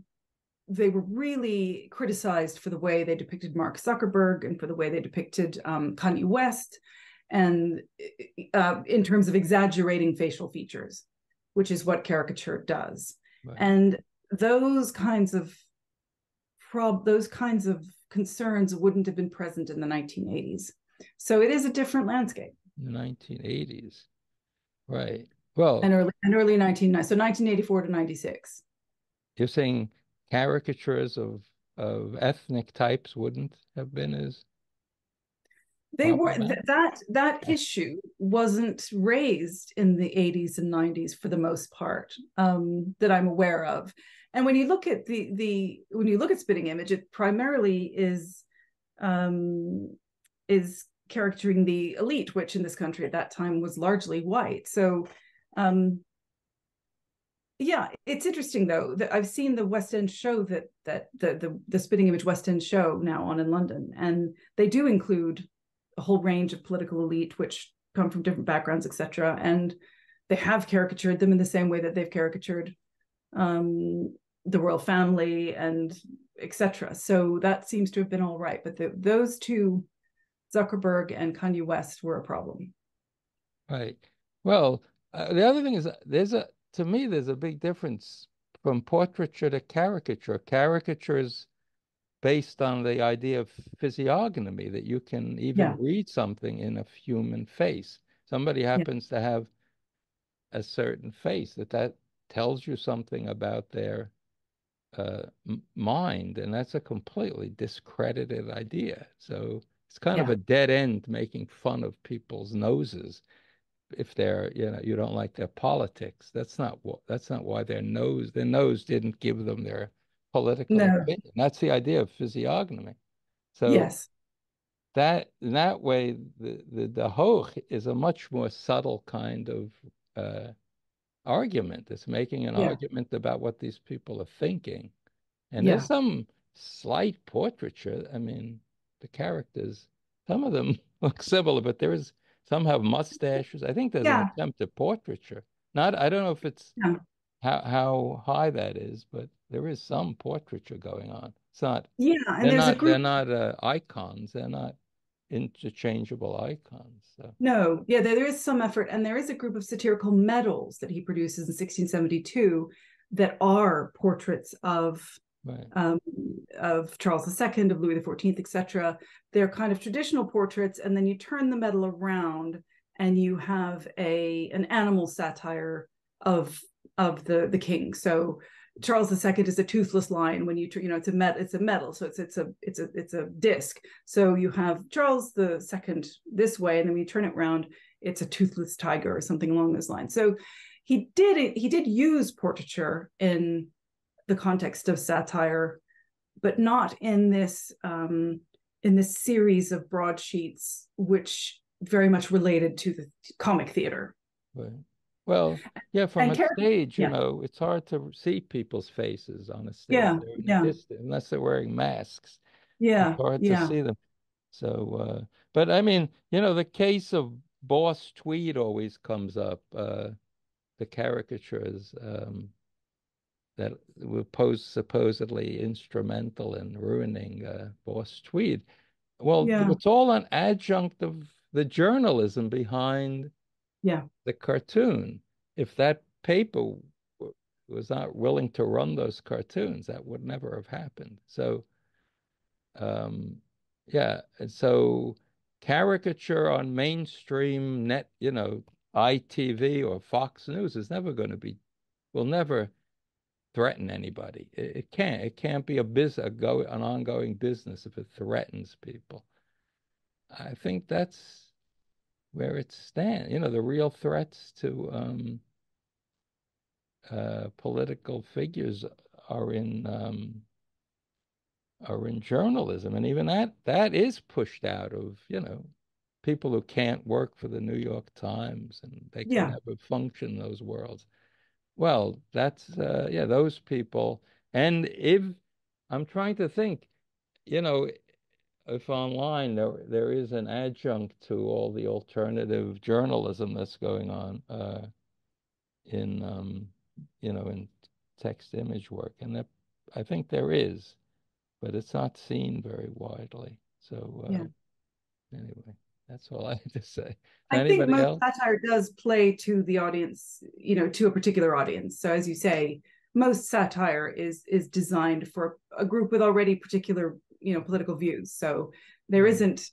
really criticized for the way they depicted Mark Zuckerberg and for the way they depicted Kanye West, and in terms of exaggerating facial features, which is what caricature does. Right. And those kinds of concerns wouldn't have been present in the 1980s. So it is a different landscape. The 1980s. Right. Well, And early 1990s, so 1984 to 96. you're saying caricatures of ethnic types wouldn't have been as They were problematic? that issue wasn't raised in the 80s and 90s for the most part, that I'm aware of. And when you look at when you look at Spitting Image, it primarily is caricaturing the elite, which in this country at that time was largely white. So yeah, it's interesting though that I've seen the West End show that the Spitting Image West End show now on in London, and they do include a whole range of political elite which come from different backgrounds, etc. And they have caricatured them in the same way that they've caricatured the royal family and etc. So that seems to have been all right. But those two, Zuckerberg and Kanye West, were a problem. Right. Well, the other thing is to me, there's a big difference from portraiture to caricature. Caricature is based on the idea of physiognomy, that you can even Yeah. read something in a human face. Somebody Yeah. happens to have a certain face that tells you something about their mind, and that's a completely discredited idea. So it's kind of Yeah. a dead end making fun of people's noses if they're, you don't like their politics. That's not why their nose didn't give them their political No. opinion. That's the idea of physiognomy. So Yes. that in that way, the de Hooghe is a much more subtle kind of argument. It's making an Yeah. argument about what these people are thinking. And there's Yeah. some slight portraiture. I mean, the characters, some of them look similar, but some have mustaches. I think there's an Yeah. attempt at portraiture. I don't know if it's Yeah. how high that is, but there is some portraiture going on. It's not, Yeah. And there's a they're group. not icons. They're not interchangeable icons. So, No, yeah, there is some effort, and there is a group of satirical medals that he produces in 1672 that are portraits right. of Charles II, of Louis XIV, etc. They're kind of traditional portraits, and then you turn the medal around, and you have an animal satire of the king. So Charles II is a toothless lion. When it's a metal, so it's a disc. So you have Charles II this way, and then when you turn it around, it's a toothless tiger or something along those lines. So he did use portraiture in the context of satire, but not in this series of broadsheets, which very much related to the comic theater. Right. Well, yeah, from And a stage, yeah, it's hard to see people's faces on a stage. yeah, They're in the yeah, distance, unless they're wearing masks. It's yeah, hard to yeah, see them. So, but I mean, the case of Boss Tweed always comes up, the caricatures that were supposedly instrumental in ruining Boss Tweed. Well, yeah, it's all an adjunct of the journalism behind yeah, the cartoon. If that paper was not willing to run those cartoons, that would never have happened. So, yeah, and so caricature on mainstream net, ITV or Fox News is never going to will never threaten anybody. It can't. It can't be an ongoing business if it threatens people. I think that's where it stands. The real threats to political figures are in um, are in journalism, and even that is pushed out of people who can't work for the New York Times, and they can yeah, never function in those worlds. Well, that's yeah, those people. And if I'm trying to think, you know, if online there is an adjunct to all the alternative journalism that's going on in in text image work, and that I think there is, but it's not seen very widely. So yeah. anyway, that's all I have to say. Is I think anybody most else? satire does play to the audience, to a particular audience. So as you say, most satire is designed for a group with already particular, political views. So there Right. isn't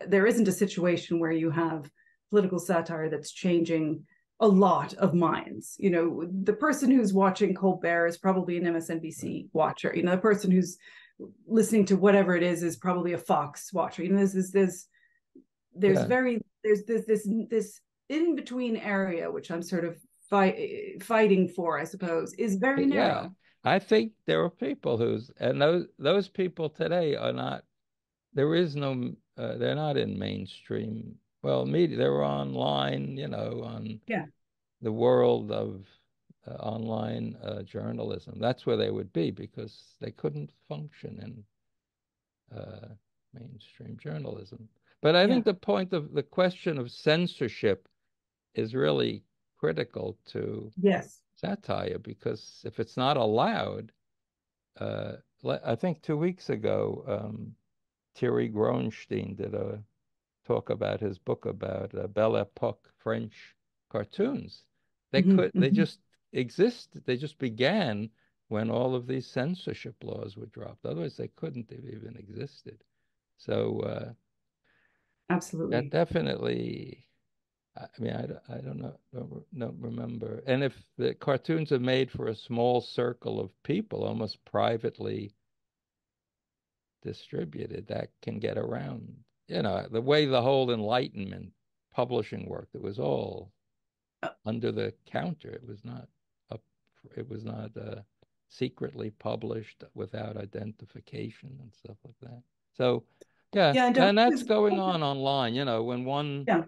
there isn't a situation where you have political satire that's changing a lot of minds. The person who's watching Colbert is probably an Right. MSNBC watcher. The person who's listening to whatever it is probably a Fox watcher. There's Yeah. very there's this in between area, which I'm sort of fighting for, I suppose, is very Yeah. narrow. I think there are people and those people today are not, there is no, they're not in mainstream, well, media. They're online, on Yeah, the world of online journalism. That's where they would be because they couldn't function in mainstream journalism. But I yeah, think the question of censorship is really critical to yes, satire, because if it's not allowed, uh, I think 2 weeks ago, Thierry Gronstein did a talk about his book about Belle Epoque French cartoons. They mm-hmm. just exist. They just began when all of these censorship laws were dropped. Otherwise, they couldn't have even existed. So that Absolutely, definitely. I mean, I don't know, don't remember. And if the cartoons are made for a small circle of people, almost privately distributed, that can get around. The way the whole Enlightenment publishing worked, it was all under the counter. Up, it was not secretly published without identification and stuff like that. So, yeah, yeah, and and that's going on online. When yeah,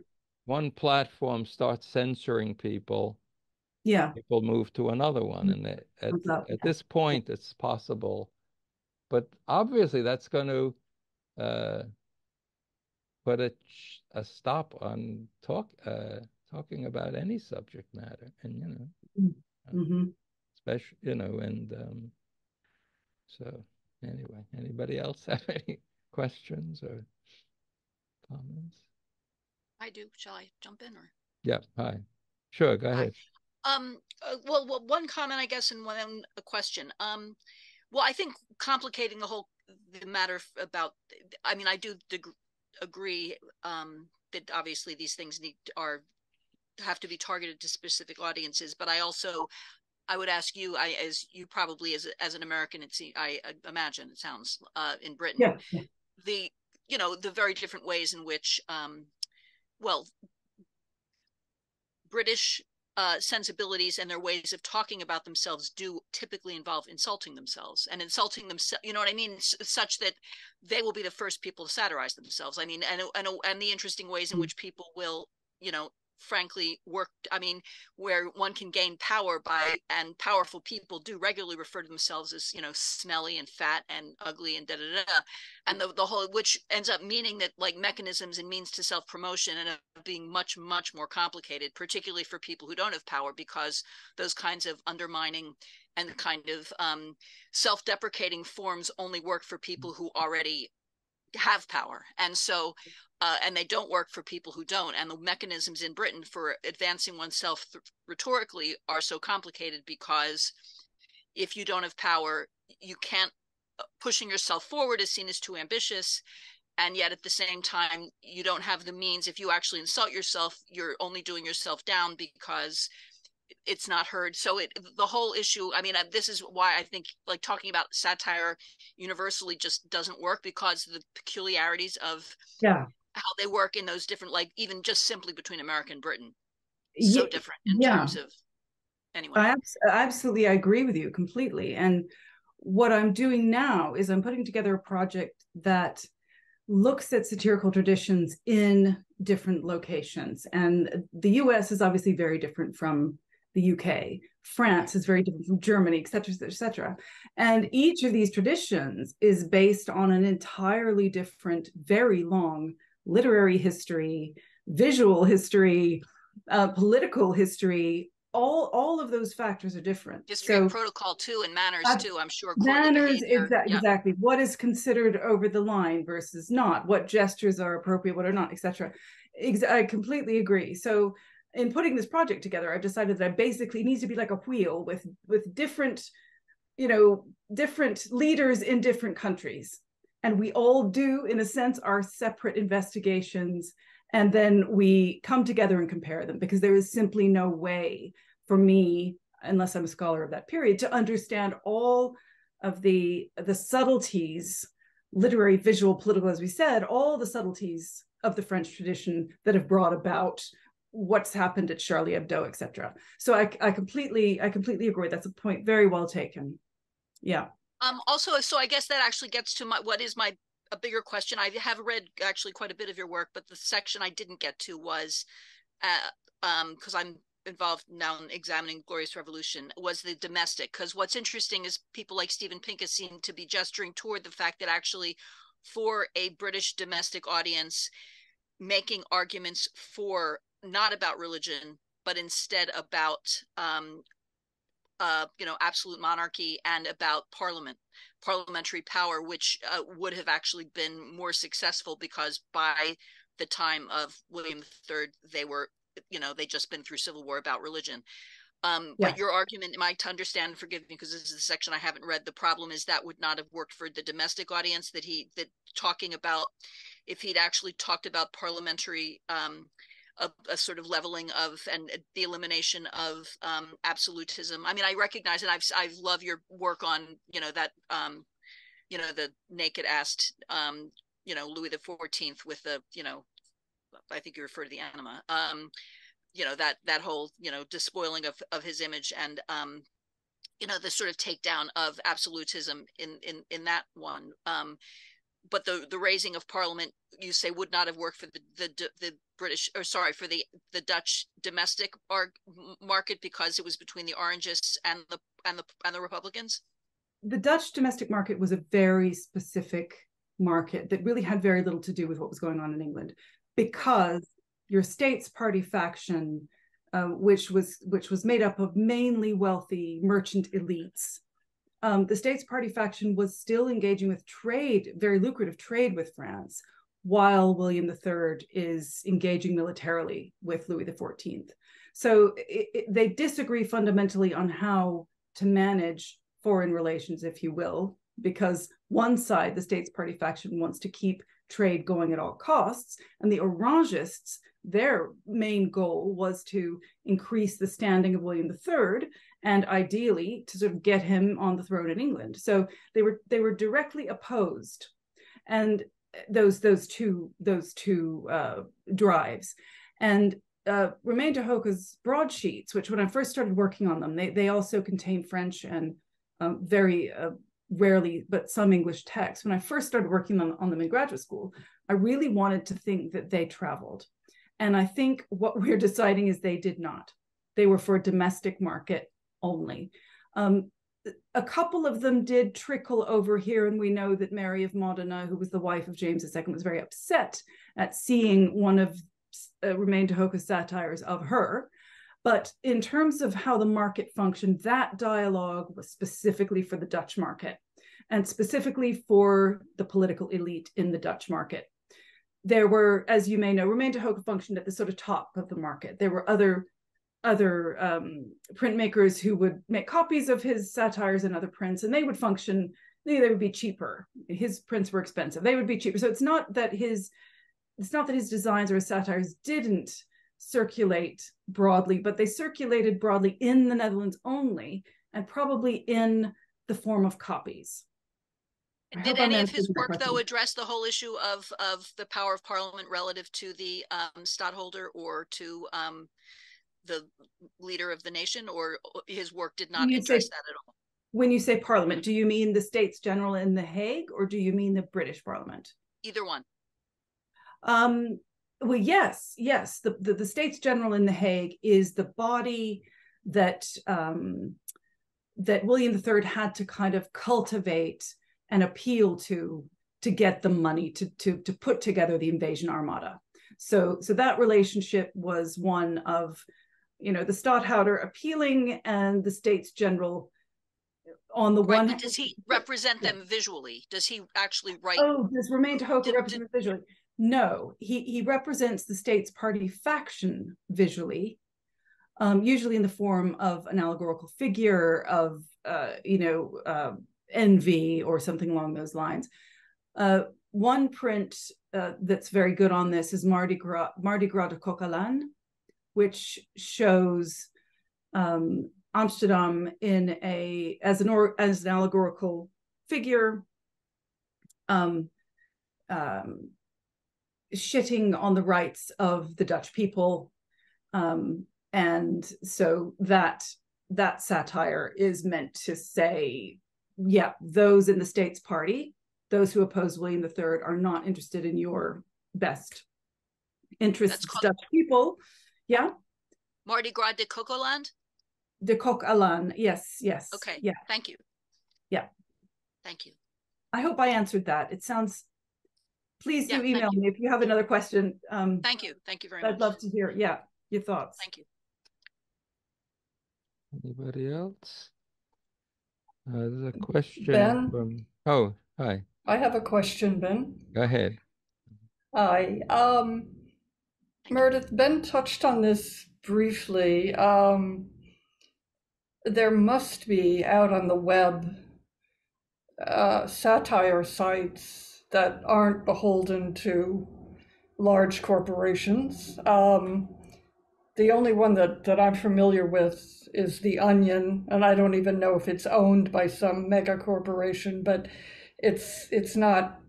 one platform starts censoring people, yeah, people move to another one, and at this yeah, point, it's possible. But obviously, that's going to uh, put a stop on talking about any subject matter, and mm-hmm. especially and so anyway, anybody else have any questions or comments? I do. Shall I jump in or? Yeah, hi. Sure, go Hi. ahead. One comment, I guess, and one a question. Well, I think complicating the matter about. I mean, I do agree that obviously these things have to be targeted to specific audiences, but I also I would ask you, as you probably as an American, I imagine it sounds in Britain, yeah. the the very different ways in which well, British sensibilities and their ways of talking about themselves do typically involve insulting themselves and insulting themselves. You know what I mean? Such that they will be the first people to satirize themselves. I mean, and the interesting ways in which people will, frankly work. I mean, where one can gain power by, and powerful people do regularly refer to themselves as, smelly and fat and ugly and da da da. And the whole, which ends up meaning that like mechanisms and means to self-promotion and being much, much more complicated, particularly for people who don't have power, because those kinds of undermining and kind of self-deprecating forms only work for people who already have power. And so and they don't work for people who don't. And the mechanisms in Britain for advancing oneself rhetorically are so complicated, because if you don't have power, you can't, pushing yourself forward is seen as too ambitious. And yet at the same time, you don't have the means. If you actually insult yourself, you're only doing yourself down because it's not heard. So the whole issue, I mean, this is why I think like talking about satire universally just doesn't work, because of the peculiarities of how they work in those different, like even just simply between America and Britain, so different in terms of, anyway. I absolutely agree with you completely. And what I'm doing now is I'm putting together a project that looks at satirical traditions in different locations. And the US is obviously very different from the UK. France is very different from Germany, et cetera, et cetera, et cetera. And each of these traditions is based on an entirely different, very long literary history, visual history, political history. All of those factors are different. History and protocol too, and manners too, I'm sure. Manners, exactly. What is considered over the line versus not, what gestures are appropriate, what are not, etc. I completely agree. So in putting this project together, I've decided that I basically need to be like a wheel with different, different leaders in different countries. And we all do, in a sense, our separate investigations. And then we come together and compare them, because there is simply no way for me, unless I'm a scholar of that period, to understand all of the subtleties, literary, visual, political, as we said, all the subtleties of the French tradition that have brought about what's happened at Charlie Hebdo, etc. So I completely agree. That's a point very well taken. Yeah. Also, so I guess that actually gets to a bigger question. I have read actually quite a bit of your work, but the section I didn't get to was, because I'm involved now in examining Glorious Revolution, was the domestic. Because what's interesting is people like Stephen Pincus seem to be gesturing toward the fact that actually for a British domestic audience, making arguments for not about religion, but instead about absolute monarchy and about parliamentary power, which would have actually been more successful, because by the time of William III, they were, they'd just been through civil war about religion. But your argument, am I to understand, forgive me, because this is the section I haven't read, the problem is that would not have worked for the domestic audience, that talking about, if he'd actually talked about parliamentary a sort of leveling of and the elimination of absolutism. I mean, I recognize, and I love your work on that the naked assed Louis XIV with the I think you refer to the anima, that whole despoiling of his image, and the sort of takedown of absolutism in that one. But the raising of Parliament, you say, would not have worked for the British, or sorry, for the Dutch domestic market, because it was between the Orangists and the Republicans. The Dutch domestic market was a very specific market that really had very little to do with what was going on in England, because your States Party faction, which was made up of mainly wealthy merchant elites. The States Party faction was still engaging with trade, very lucrative trade with France, while William III is engaging militarily with Louis XIV. So they disagree fundamentally on how to manage foreign relations, if you will, because one side, the States Party faction, wants to keep trade going at all costs. And the Orangists, their main goal was to increase the standing of William III and ideally to sort of get him on the throne in England. So they were directly opposed, and those two drives. And Romeyn de Hooghe's broadsheets, which when I first started working on them, they also contain French and very rarely, but some English text. When I first started working on them in graduate school, I really wanted to think that they traveled. And I think what we're deciding is they did not. They were for a domestic market only. A couple of them did trickle over here, and we know that Mary of Modena, who was the wife of James II, was very upset at seeing one of Romeyn de Hooghe's satires of her. But in terms of how the market functioned, that dialogue was specifically for the Dutch market and specifically for the political elite in the Dutch market. There were, as you may know, Romeyn de Hooghe functioned at the sort of top of the market. There were other printmakers who would make copies of his satires and other prints, and they would function, they would be cheaper. His prints were expensive. They would be cheaper. So it's not that his designs or his satires didn't circulate broadly, but they circulated broadly in the Netherlands only, and probably in the form of copies. Did any of his work, though, address the whole issue of the power of Parliament relative to the stadtholder or to the leader of the nation, or his work did not address that at all? When you say Parliament, do you mean the States General in The Hague, or do you mean the British Parliament? Either one. Well, yes. The States General in The Hague is the body that that William III had to kind of cultivate and appeal to get the money to put together the invasion armada. So that relationship was one of, the stadtholder appealing and the States General on the one hand. Does he represent them visually? Does he actually write? Oh, does Romeyn de Hooghe represent them visually? No, he represents the States Party faction visually, usually in the form of an allegorical figure of, envy or something along those lines. One print that's very good on this is Mardi Gras de Coq à l'âne, which shows Amsterdam as an allegorical figure, shitting on the rights of the Dutch people, and so that satire is meant to say, yeah, those in the States Party, those who oppose William III, are not interested in your best interests, Dutch people. Yeah. Mardi Gras de Coq à l'âne? De Coq à l'âne, yes. Okay, yeah. Thank you. Yeah. Thank you. I hope I answered that. It sounds, please do email me if you have another question. Thank you very much. I'd love to hear, your thoughts. Thank you. Anybody else? There's a question Ben? from, oh, hi. I have a question, Ben. Go ahead. Hi. Meredith, Ben touched on this briefly. There must be out on the web satire sites that aren't beholden to large corporations. The only one that I'm familiar with is The Onion, and I don't even know if it's owned by some mega corporation, but it's not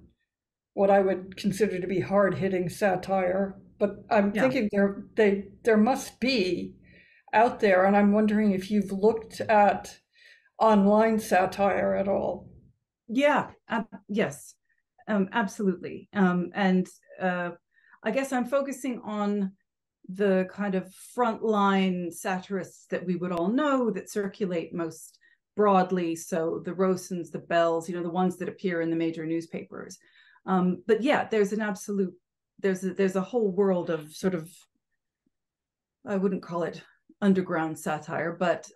what I would consider to be hard-hitting satire. But I'm thinking there must be out there, and I'm wondering if you've looked at online satire at all. Yeah, yes, absolutely. And I guess I'm focusing on the kind of frontline satirists that we would all know that circulate most broadly. So the Rossens, the Bells, the ones that appear in the major newspapers. But yeah, there's a whole world of sort of, I wouldn't call it underground satire, but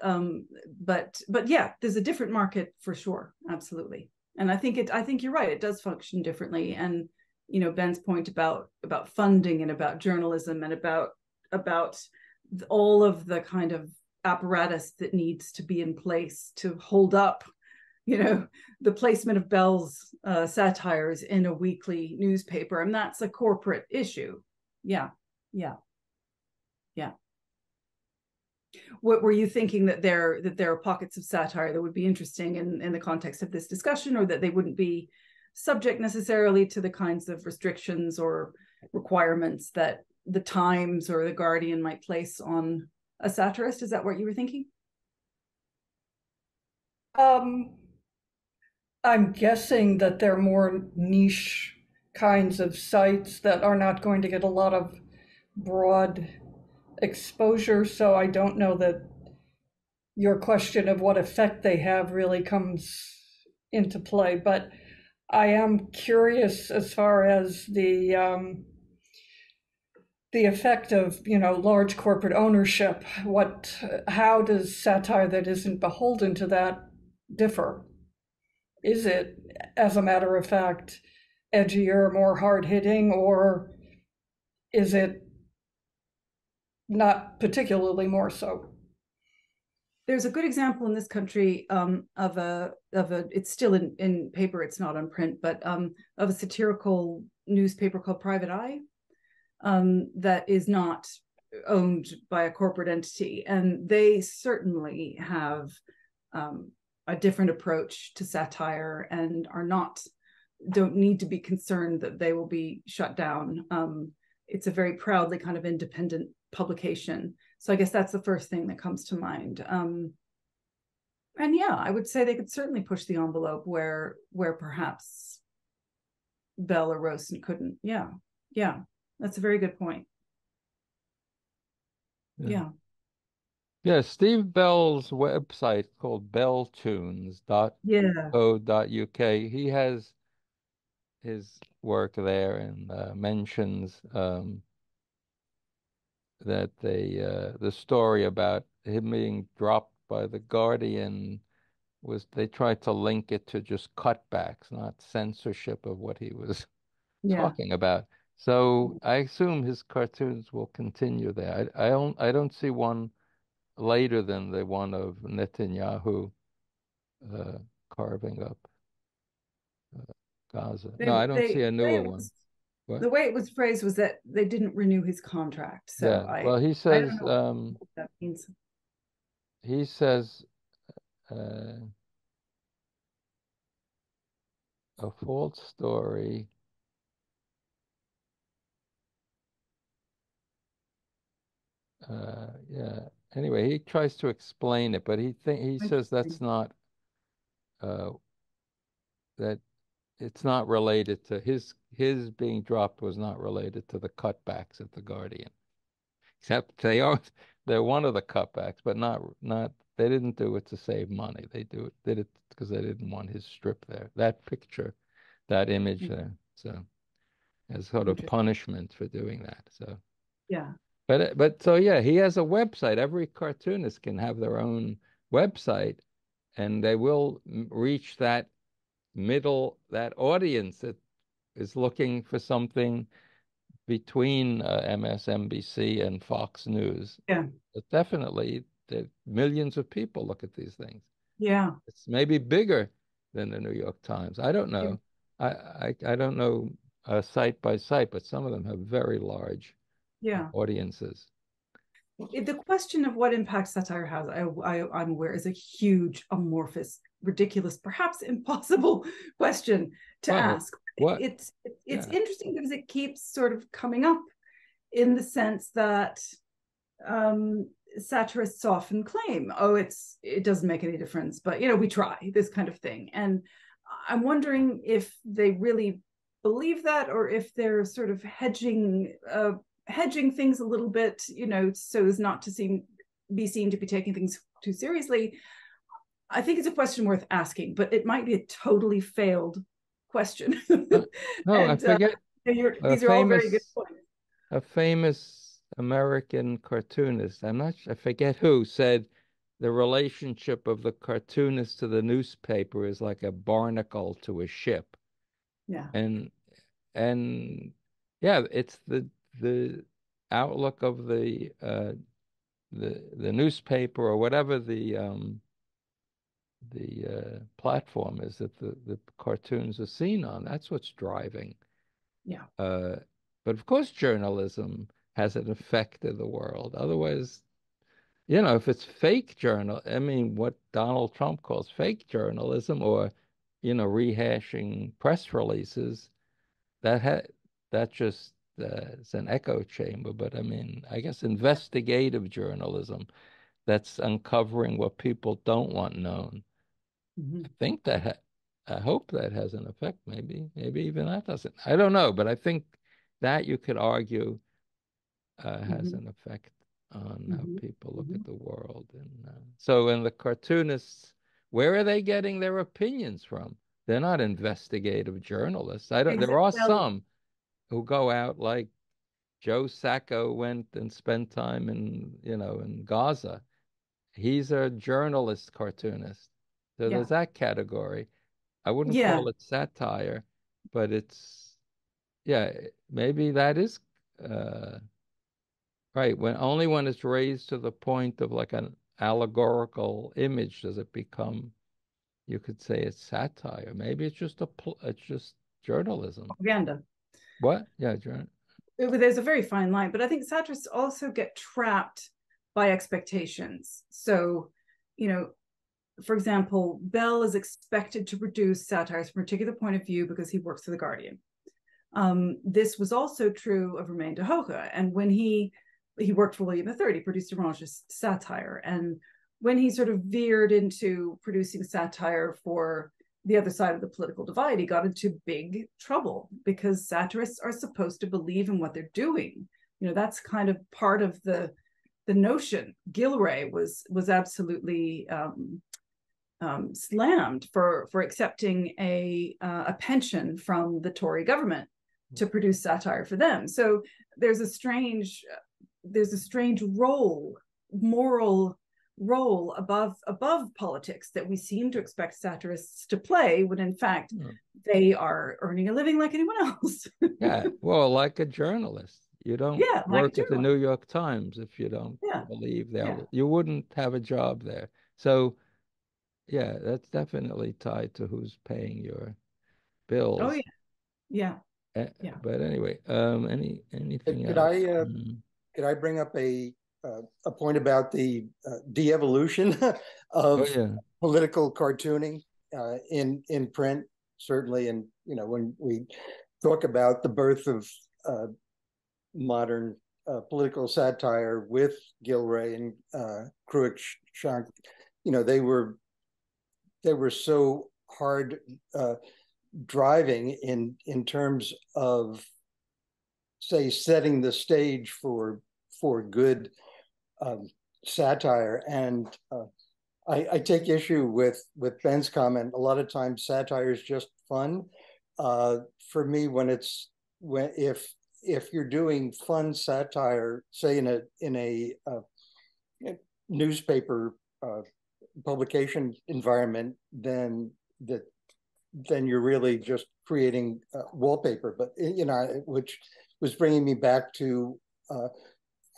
yeah, there's a different market for sure, absolutely. And I think you're right, it does function differently. And Ben's point about funding and about journalism and about all of the kind of apparatus that needs to be in place to hold up the placement of Bell's satires in a weekly newspaper, and that's a corporate issue. Yeah. What were you thinking, that there are pockets of satire that would be interesting in the context of this discussion, or that they wouldn't be subject necessarily to the kinds of restrictions or requirements that the Times or the Guardian might place on a satirist? Is that what you were thinking? I'm guessing that they're more niche kinds of sites that are not going to get a lot of broad exposure. So I don't know that your question of what effect they have really comes into play. But I am curious as far as the effect of large corporate ownership. How does satire that isn't beholden to that differ? Is it, as a matter of fact, edgier, more hard-hitting, or is it not particularly more so? There's a good example in this country of a it's still in paper, it's not on print, but of a satirical newspaper called Private Eye, that is not owned by a corporate entity, and they certainly have a different approach to satire and don't need to be concerned that they will be shut down. It's a very proudly kind of independent publication. So I guess that's the first thing that comes to mind. And yeah, I would say they could certainly push the envelope where perhaps Bell or Rosen couldn't. Yeah, that's a very good point. Yeah. Yeah, Steve Bell's website called belltunes.co.uk. He has his work there, and mentions that the story about him being dropped by the Guardian they tried to link it to just cutbacks, not censorship of what he was talking about. So I assume his cartoons will continue there. I don't see one later than the one of Netanyahu carving up Gaza. No, I don't see a newer one. What? The way it was phrased was that they didn't renew his contract. So yeah. Well, he says, I don't know what that means. He says a false story. Yeah. Anyway, he tries to explain it, but he says that's not that it's not related to his being dropped was not related to the cutbacks at the Guardian. Except they're one of the cutbacks, but not they didn't do it to save money. They did it because they didn't want his strip there. That picture, that image there. So as sort of punishment for doing that. So yeah. But so yeah, he has a website. Every cartoonist can have their own website, and they will reach that audience that is looking for something between MSNBC and Fox News. Yeah. But definitely, millions of people look at these things. Yeah. It's maybe bigger than the New York Times. I don't know. I don't know site by site, but some of them have very large audiences. The question of what impact satire has, I'm aware, is a huge, amorphous, ridiculous, perhaps impossible question to ask. It's interesting because it keeps sort of coming up in the sense that satirists often claim, it doesn't make any difference, but we try, this kind of thing. And I'm wondering if they really believe that, or if they're sort of hedging things a little bit, so as not to be seen to be taking things too seriously. I think it's a question worth asking, but it might be a totally failed question. No, and, I forget. These are all very good points. A famous American cartoonist, I forget who, said the relationship of the cartoonist to the newspaper is like a barnacle to a ship. Yeah. And yeah, it's the outlook of the newspaper, or whatever the platform is that the cartoons are seen on. That's what's driving. Yeah. But of course, journalism hasn't affected the world. Otherwise, if it's fake journal, I mean, what Donald Trump calls fake journalism, or, rehashing press releases, that just is an echo chamber. But I mean, I guess investigative journalism that's uncovering what people don't want known. I think I hope that has an effect. Maybe even that doesn't. I don't know, but I think that you could argue has an effect on how people look at the world. And and the cartoonists, where are they getting their opinions from? They're not investigative journalists. I don't. There are some who go out, like Joe Sacco went and spent time in Gaza. He's a journalist cartoonist. So there's that category. I wouldn't call it satire, but maybe that is right. When it's raised to the point of like an allegorical image, does it become, you could say it's satire. Maybe it's just journalism. Propaganda. What? Yeah, there's a very fine line, but I think satirists also get trapped by expectations. So, for example, Bell is expected to produce satires from a particular point of view because he works for The Guardian. This was also true of Romeyn de Hooghe. And when he worked for William III, he produced a Romansh satire. And when he sort of veered into producing satire for the other side of the political divide, he got into big trouble because satirists are supposed to believe in what they're doing. That's kind of part of the notion. Gilray was absolutely slammed for accepting a pension from the Tory government to produce satire for them. So there's a strange moral role above politics that we seem to expect satirists to play, when in fact they are earning a living like anyone else. Well, like a journalist. You don't work at the New York Times if you don't believe that. You wouldn't have a job there. So that's definitely tied to who's paying your bills. Oh yeah. But anyway, anything else? Could I bring up a point about the de-evolution of political cartooning in print, certainly. And when we talk about the birth of modern political satire with Gilray and Cruikshank, they were so hard driving in terms of, say, setting the stage for good satire. And I take issue with Ben's comment. A lot of times satire is just fun. For me, if you're doing fun satire, say in a newspaper publication environment, then you're really just creating wallpaper. But which was bringing me back to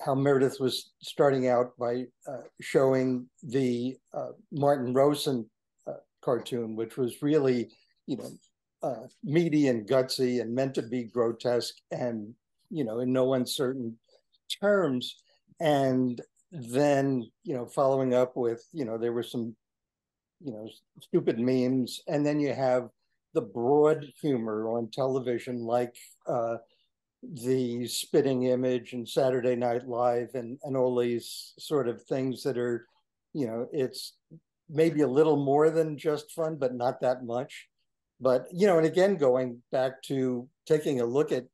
how Meredith was starting out by showing the Martin Rosen cartoon, which was really, meaty and gutsy and meant to be grotesque and, in no uncertain terms. And then, following up with, there were some, stupid memes. And then you have the broad humor on television, like the Spitting Image and Saturday Night Live and all these sort of things that are, it's maybe a little more than just fun, but not that much. But, and again, going back to taking a look at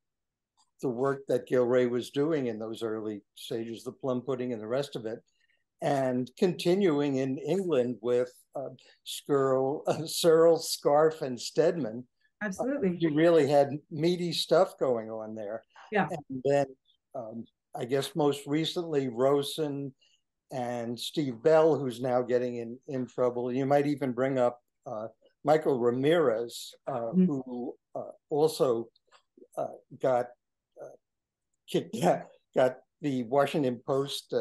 the work that Gilray was doing in those early stages, the Plum Pudding and the rest of it, and continuing in England with Searle, Scarf, and Stedman. Absolutely. You really had meaty stuff going on there. Yeah. And then I guess most recently, Rosen and Steve Bell, who's now getting in trouble. You might even bring up Michael Ramirez, who also got the Washington Post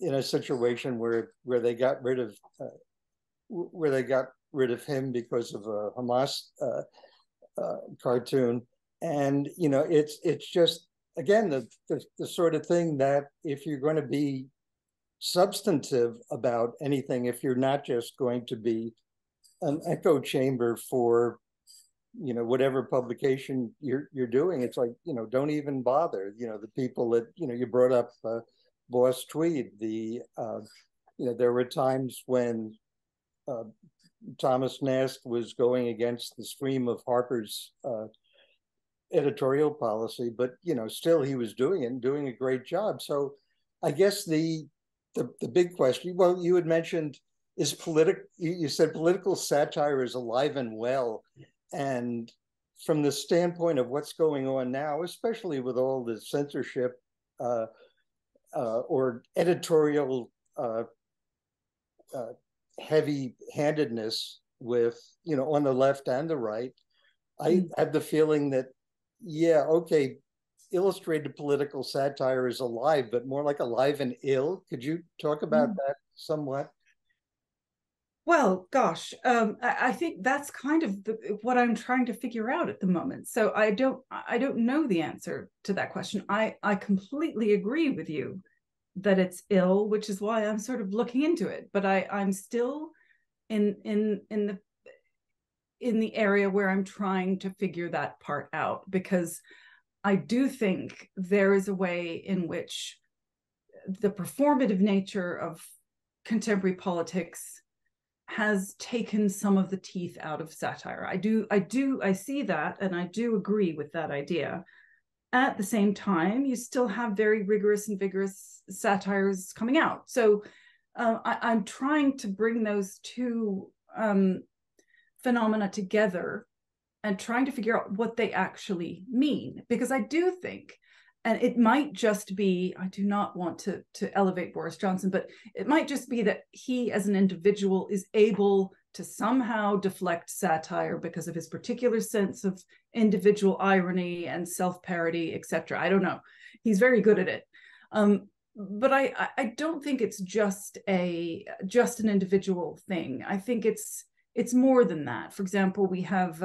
in a situation where they got rid of where they got rid of him because of a Hamas cartoon. And it's just, again, the sort of thing that if you're going to be substantive about anything, if you're not just going to be an echo chamber for whatever publication you're doing, it's like, don't even bother. The people that you brought up, Boss Tweed, there were times when Thomas Nast was going against the stream of Harper's editorial policy, but still he was doing it and doing a great job. So I guess the big question, well, you had mentioned, you said political satire is alive and well. And from the standpoint of what's going on now, especially with all the censorship or editorial heavy-handedness with, on the left and the right, I have the feeling that, yeah, okay, illustrated political satire is alive, but more like alive and ill. Could you talk about that somewhat? Well, gosh, I think that's kind of what I'm trying to figure out at the moment. So I don't know the answer to that question. I completely agree with you that it's ill, which is why I'm sort of looking into it. But I'm still in the area where I'm trying to figure that part out, because I do think there is a way in which the performative nature of contemporary politics has taken some of the teeth out of satire. I see that, and I do agree with that idea. At the same time, you still have very rigorous and vigorous satires coming out. So I'm trying to bring those two phenomena together and trying to figure out what they actually mean. Because I do think, and it might just be, I do not want to elevate Boris Johnson, but it might just be that he as an individual is able to somehow deflect satire because of his particular sense of individual irony and self-parody, etc. I don't know. He's very good at it. But I don't think it's just an individual thing. I think it's more than that. For example, we have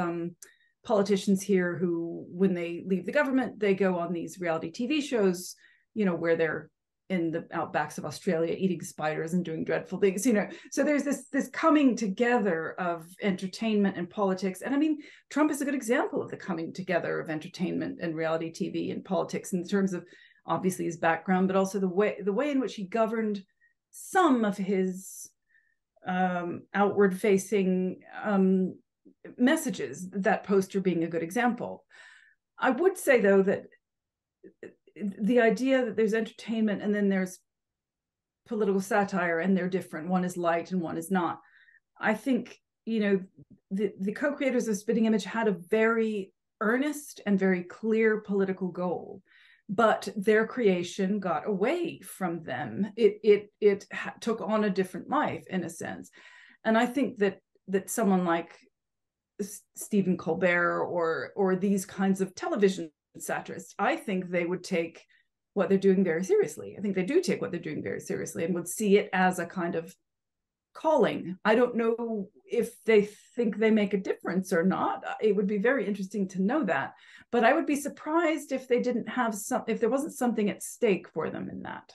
politicians here who, when they leave the government, they go on these reality TV shows, where they're in the outbacks of Australia eating spiders and doing dreadful things, So there's this coming together of entertainment and politics. And I mean, Trump is a good example of the coming together of entertainment and reality TV and politics in terms of obviously his background, but also the way in which he governed some of his outward facing messages, that poster being a good example. I would say, though, that the idea that there's entertainment and then there's political satire and they're different, one is light and one is not. I think, the co-creators of Spitting Image had a very earnest and very clear political goal, but their creation got away from them. It took on a different life, in a sense. And I think that someone like Stephen Colbert or these kinds of television satirists, I think they would take what they're doing very seriously. I think they do take what they're doing very seriously and would see it as a kind of calling. I don't know if they think they make a difference or not. It would be very interesting to know that. But I would be surprised if they didn't have if there wasn't something at stake for them in that,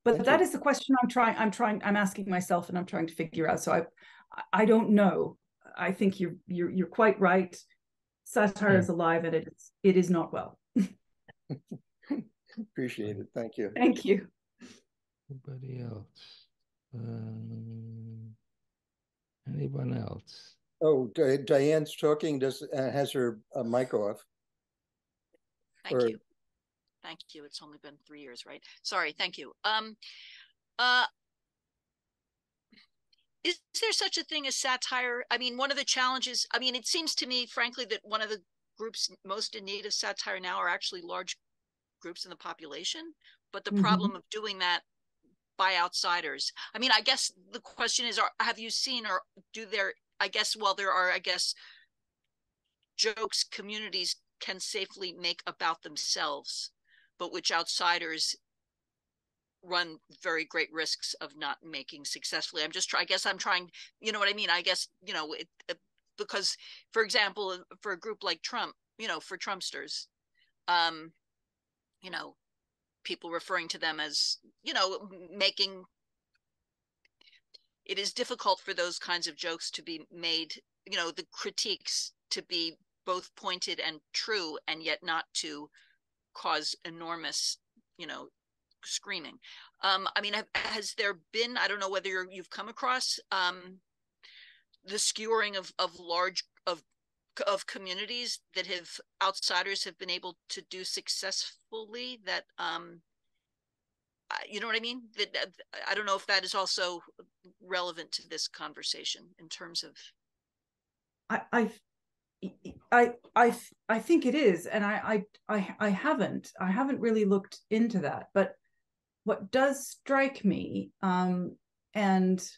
But that is the question I'm asking myself, and I'm trying to figure out. So I don't know. I think you're quite right. Satire is alive, and it is not well. Appreciate it. Thank you. Thank you. Anybody else? Anyone else? Oh, Diane's talking. Has her mic off? Thank you. Thank you. It's only been 3 years, right? Sorry. Thank you. Is there such a thing as satire? I mean, one of the challenges, it seems to me, frankly, that one of the groups most in need of satire now are actually large groups in the population. But the problem of doing that by outsiders, I guess the question is, have you seen, or do there, there are, jokes communities can safely make about themselves, but which outsiders run very great risks of not making successfully. I guess I'm trying, you know what I mean? I guess, because, for example, for a group like Trump, for Trumpsters, people referring to them as, making, it is difficult for those kinds of jokes to be made, the critiques to be both pointed and true, and yet not to cause enormous, screaming. Has there been, I don't know whether you've come across the skewering of communities that outsiders have been able to do successfully, that you know what I mean? That I don't know if that is also relevant to this conversation in terms of. I think it is, and I haven't really looked into that. But what does strike me, and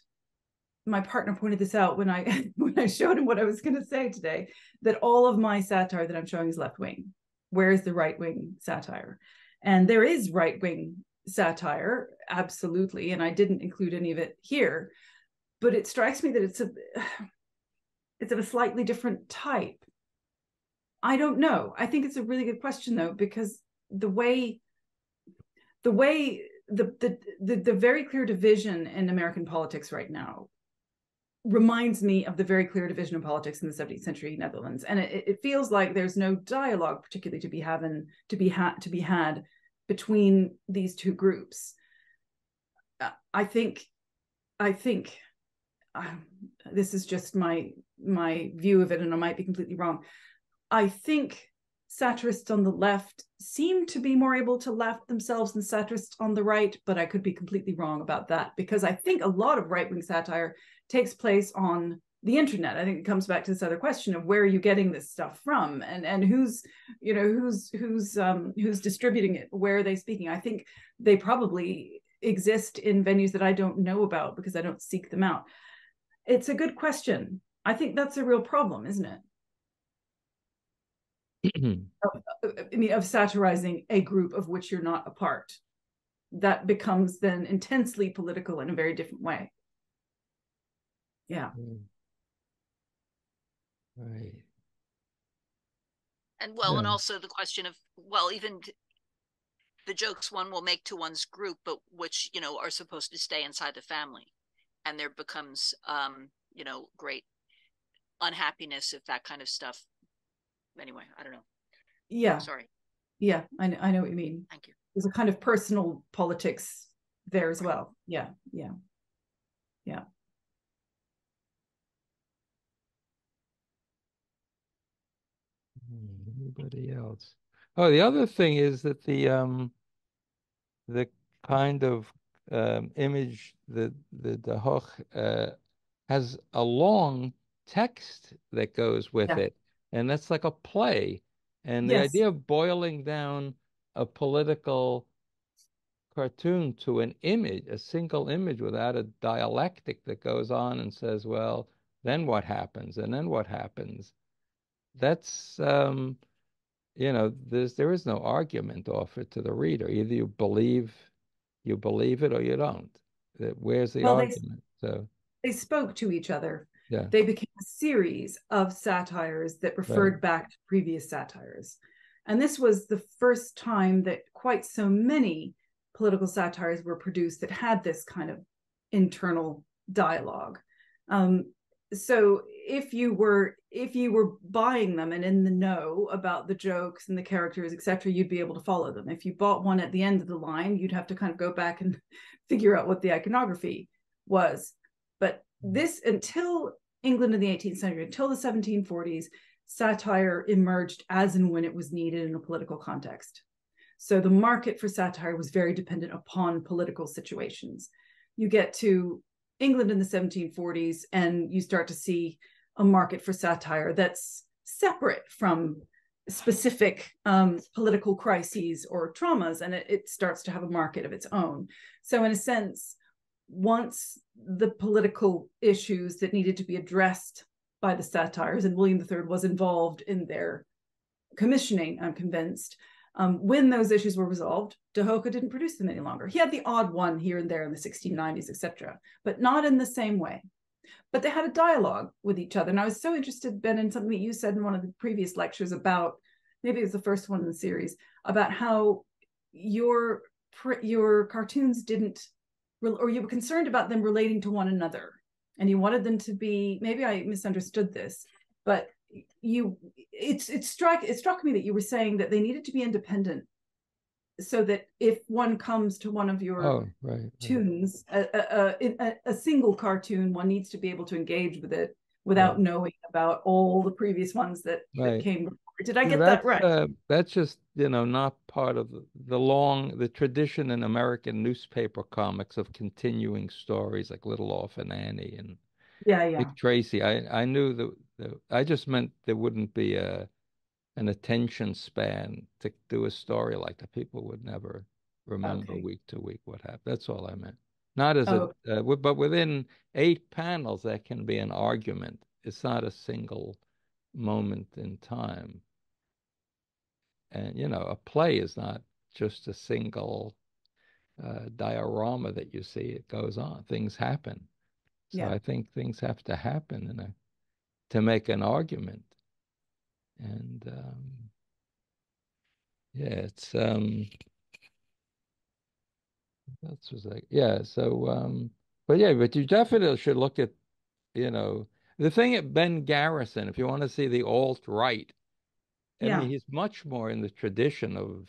my partner pointed this out when I showed him what I was going to say today, that all of my satire that I'm showing is left wing. Where is the right wing satire? And there is right wing satire, absolutely, and I didn't include any of it here. But it strikes me that it's of a slightly different type. I don't know. I think it's a really good question, though, because the very clear division in American politics right now reminds me of the very clear division of politics in the 17th century Netherlands, and it feels like there's no dialogue particularly to be had between these two groups. I think this is just my view of it, and I might be completely wrong. I think satirists on the left seem to be more able to laugh at themselves than satirists on the right, but I could be completely wrong about that, because I think a lot of right-wing satire takes place on the internet. I think it comes back to this other question of where are you getting this stuff from, and who's distributing it, where are they speaking. I think they probably exist in venues that I don't know about because I don't seek them out. It's a good question. I think that's a real problem, isn't it? Of satirizing a group of which you're not a part. That becomes then intensely political in a very different way. Yeah. Right. And and also the question of, even the jokes one will make to one's group, but which, are supposed to stay inside the family. And there becomes, great unhappiness if that kind of stuff. Anyway, I don't know. Yeah. Sorry. Yeah, I know what you mean. Thank you. There's a kind of personal politics there as well. Yeah. Anybody else? Oh, the other thing is that the kind of image that the De Hooghe has a long text that goes with it, and that's like a play. And the idea of boiling down a political cartoon to an image, a single image without a dialectic that goes on and says, well, then what happens? And then what happens? That's, there is no argument offered to the reader. Either you believe it or you don't. Where's the argument? So they spoke to each other. Yeah. They became a series of satires that referred back to previous satires. And this was the first time that quite so many political satires were produced that had this kind of internal dialogue. So if you were buying them and in the know about the jokes and the characters, etc., you'd be able to follow them. If you bought one at the end of the line, you'd have to kind of go back and figure out what the iconography was. But this, until England in the 18th century, until the 1740s, satire emerged as and when it was needed in a political context. So the market for satire was very dependent upon political situations. You get to England in the 1740s, and you start to see a market for satire that's separate from specific political crises or traumas, and it starts to have a market of its own. So in a sense, once the political issues that needed to be addressed by the satires, and William III was involved in their commissioning, I'm convinced, When those issues were resolved, de Hooghe didn't produce them any longer. He had the odd one here and there in the 1690s, etc., but not in the same way. But they had a dialogue with each other. And I was so interested, Ben, in something that you said in one of the previous lectures about, maybe it was the first one in the series, about how your cartoons didn't, or you were concerned about them relating to one another. And you wanted them to be, maybe I misunderstood this, but it struck me that you were saying that they needed to be independent, so that if one comes to one of your tunes, a single cartoon, one needs to be able to engage with it without knowing about all the previous ones that came before. Did I get that right? That's just, not part of the tradition in American newspaper comics of continuing stories like Little Orphan Annie and Dick Tracy. I knew I just meant there wouldn't be an attention span to do a story like that. People would never remember week to week what happened. That's all I meant. Not as but within 8 panels, there can be an argument. It's not a single moment in time. And, a play is not just a single diorama that you see. It goes on. Things happen. So I think things have to happen to make an argument. And it's that's was like so but you definitely should look at the thing at Ben Garrison, if you want to see the alt-right. I mean, he's much more in the tradition of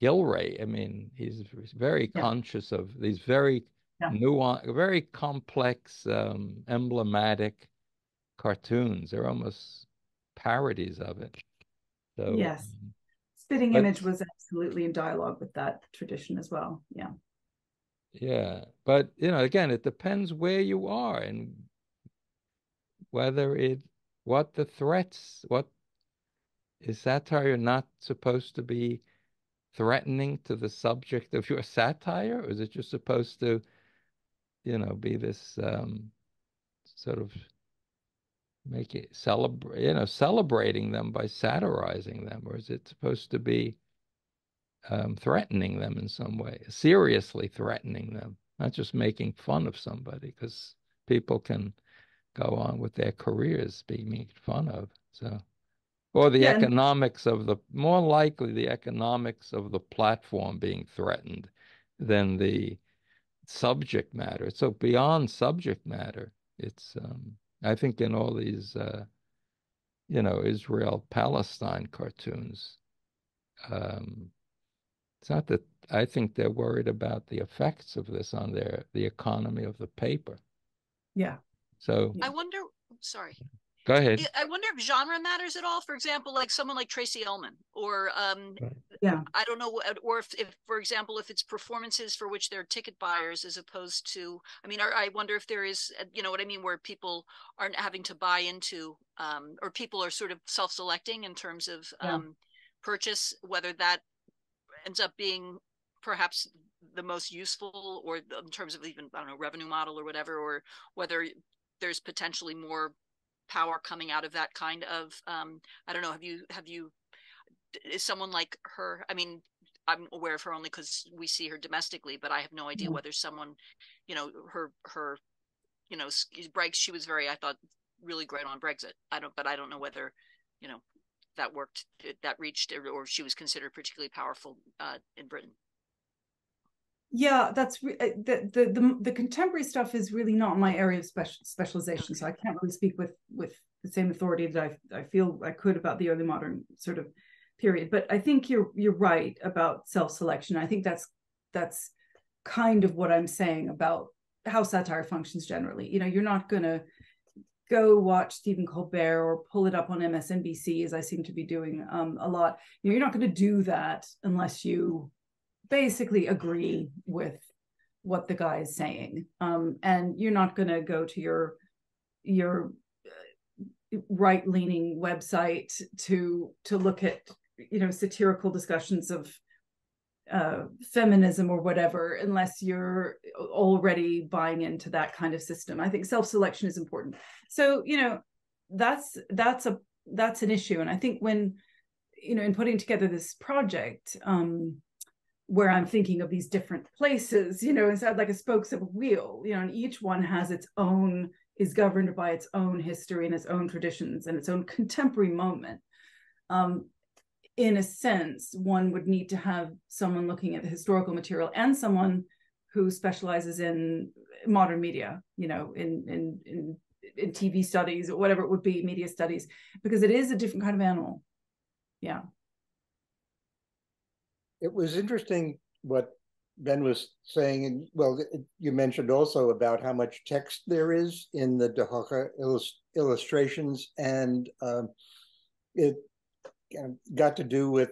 Gilray. I mean, he's very conscious of these very nuanced, very complex, emblematic cartoons. They're almost parodies of it. So Spitting Image was absolutely in dialogue with that tradition as well. Yeah, but again, it depends where you are and whether what is satire not supposed to be threatening to the subject of your satire, or is it just supposed to, be this sort of make it celebrating them by satirizing them, or is it supposed to be threatening them in some way, seriously threatening them, not just making fun of somebody, because people can go on with their careers being made fun of. So, or the economics of more likely the economics of the platform being threatened than the subject matter. So beyond subject matter, it's I think in all these Israel-Palestine cartoons, it's not that I think they're worried about the effects of this on the economy of the paper. Yeah. So I wonder, sorry. Go ahead. I wonder if genre matters at all. For example, like someone like Tracy Ullman, or I don't know, or if, for example, if it's performances for which they're ticket buyers as opposed to, I mean, I wonder if there is, what I mean, where people aren't having to buy into, or people are sort of self-selecting in terms of purchase, whether that ends up being perhaps the most useful, or in terms of even, I don't know, revenue model or whatever, or whether there's potentially more power coming out of that kind of I don't know, have you is someone like her, I mean, I'm aware of her only because we see her domestically, but I have no idea whether someone, her she was very, I thought, really great on Brexit. I don't know whether that worked, that reached, or she was considered particularly powerful in Britain. Yeah, that's the contemporary stuff is really not my area of specialization, so I can't really speak with the same authority that I feel I could about the early modern sort of period. But I think you're right about self-selection. I think that's kind of what I'm saying about how satire functions generally. You're not going to go watch Stephen Colbert or pull it up on MSNBC, as I seem to be doing a lot. You're not going to do that unless you basically agree with what the guy is saying, and you're not going to go to your right-leaning website to look at satirical discussions of feminism or whatever, unless you're already buying into that kind of system. I think self-selection is important. So that's an issue, and I think when in putting together this project, where I'm thinking of these different places, inside like a spokes of a wheel, and each one has its own, is governed by its own history and its own traditions and its own contemporary moment. In a sense, one would need to have someone looking at the historical material and someone who specializes in modern media, in TV studies or whatever it would be, media studies, because it is a different kind of animal. Yeah. It was interesting what Ben was saying, and well, you mentioned also about how much text there is in the de Hooghe illustrations, and it got to do with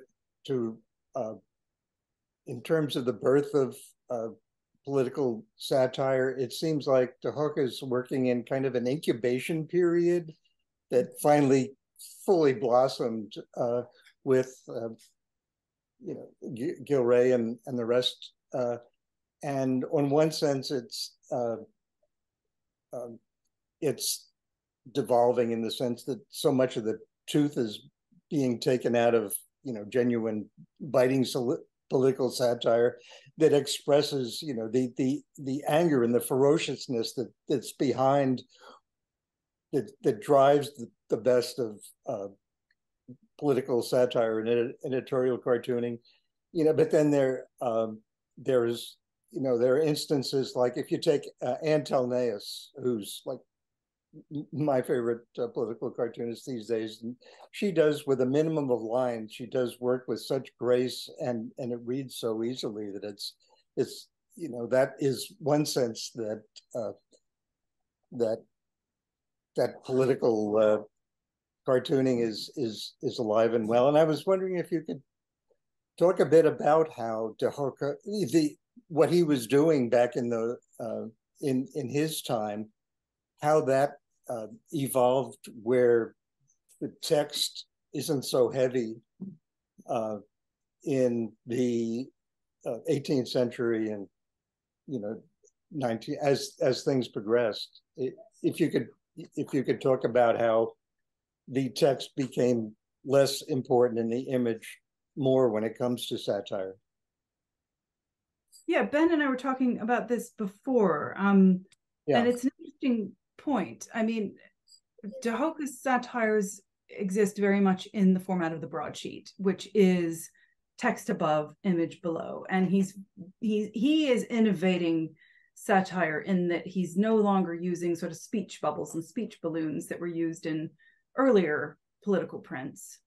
in terms of the birth of political satire. It seems like de Hooghe is working in kind of an incubation period that finally fully blossomed with Gilray and the rest. And on one sense, it's devolving in the sense that so much of the tooth is being taken out of genuine biting political satire that expresses the anger and the ferociousness that's behind that drives the best of political satire and editorial cartooning, but then there are instances like, if you take Anne Telnaeus, who's like my favorite political cartoonist these days, and she does, with a minimum of lines, she does work with such grace, and it reads so easily that it's that is one sense that political cartooning is alive and well. And I was wondering if you could talk a bit about how de Hooghe, what he was doing back in the in his time, how that evolved, where the text isn't so heavy in the 18th century and 19 as things progressed. If you could talk about how the text became less important and the image more when it comes to satire. Yeah, Ben and I were talking about this before, and it's an interesting point. I mean, de Hooghe's satires exist very much in the format of the broadsheet, which is text above, image below, and he is innovating satire in that he's no longer using sort of speech bubbles and speech balloons that were used in earlier political prints.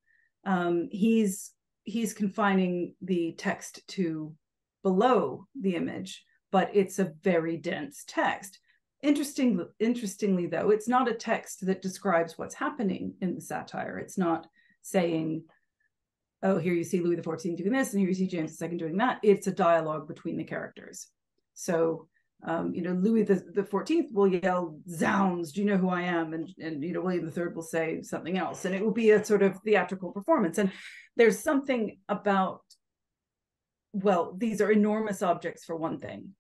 He's confining the text to below the image, but it's a very dense text. Interestingly, though, it's not a text that describes what's happening in the satire. It's not saying, oh, here you see Louis XIV doing this, and here you see James II doing that. It's a dialogue between the characters. So, Louis XIV will yell, "Zounds, do you know who I am?" And William III will say something else, and it will be a sort of theatrical performance. And there's something about, well, these are enormous objects for one thing.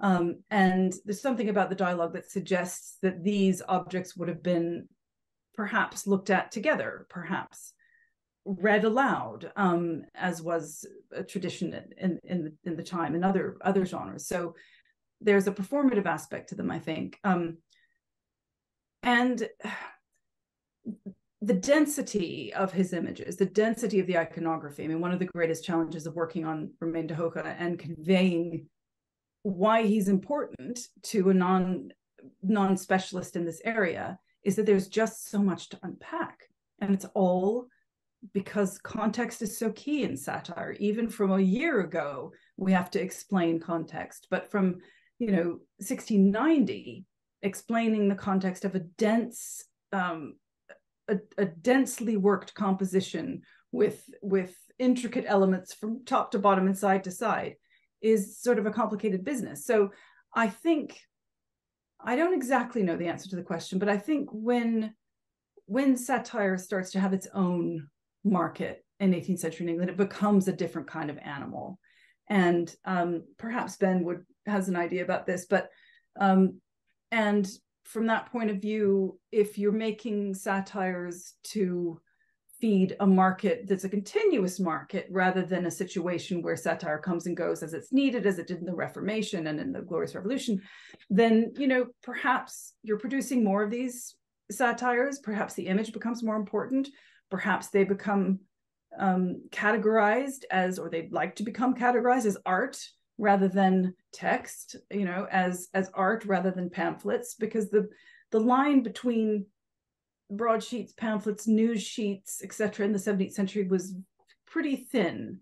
And there's something about the dialogue that suggests that these objects would have been perhaps looked at together, perhaps read aloud, as was a tradition in the time in other genres. So there's a performative aspect to them, I think. And the density of his images, the density of the iconography. I mean, one of the greatest challenges of working on Romeyn de Hooghe and conveying why he's important to a non-specialist in this area is that there's just so much to unpack. And it's all because context is so key in satire. Even from a year ago, we have to explain context. But from 1690, explaining the context of a dense, a densely worked composition with intricate elements from top to bottom and side to side is sort of a complicated business. So I think, I don't exactly know the answer to the question, but I think when satire starts to have its own market in 18th century England, it becomes a different kind of animal. And perhaps Ben has an idea about this, but and from that point of view, if you're making satires to feed a market that's a continuous market rather than a situation where satire comes and goes as it's needed, as it did in the Reformation and in the Glorious Revolution, then, you know, perhaps you're producing more of these satires, perhaps the image becomes more important, perhaps they become categorized as, or they'd like to become categorized as art rather than text, you know, as art rather than pamphlets, because the line between broadsheets, pamphlets, news sheets, etc., in the 17th century was pretty thin.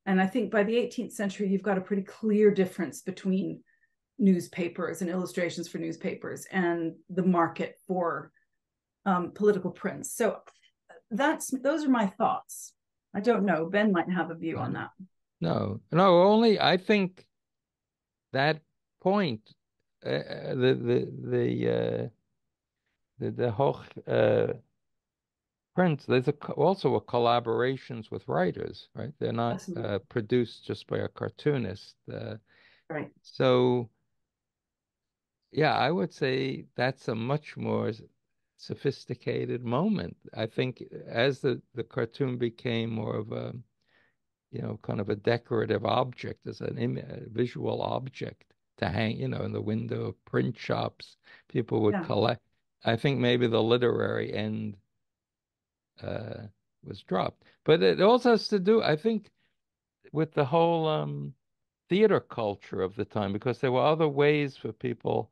And I think by the 18th century, you've got a pretty clear difference between newspapers and illustrations for newspapers and the market for political prints. So those are my thoughts. I don't know. Ben might have a view on that. No, only I think that point, the Hooghe prints, there's also a collaborations with writers, right? They're not produced just by a cartoonist. Right. So, yeah, I would say that's a much more sophisticated moment. I think as the cartoon became more of a, you know, kind of a decorative object, as a visual object to hang, you know, in the window of print shops, people would collect. I think maybe the literary end was dropped. But it also has to do, I think, with the whole theater culture of the time, because there were other ways for people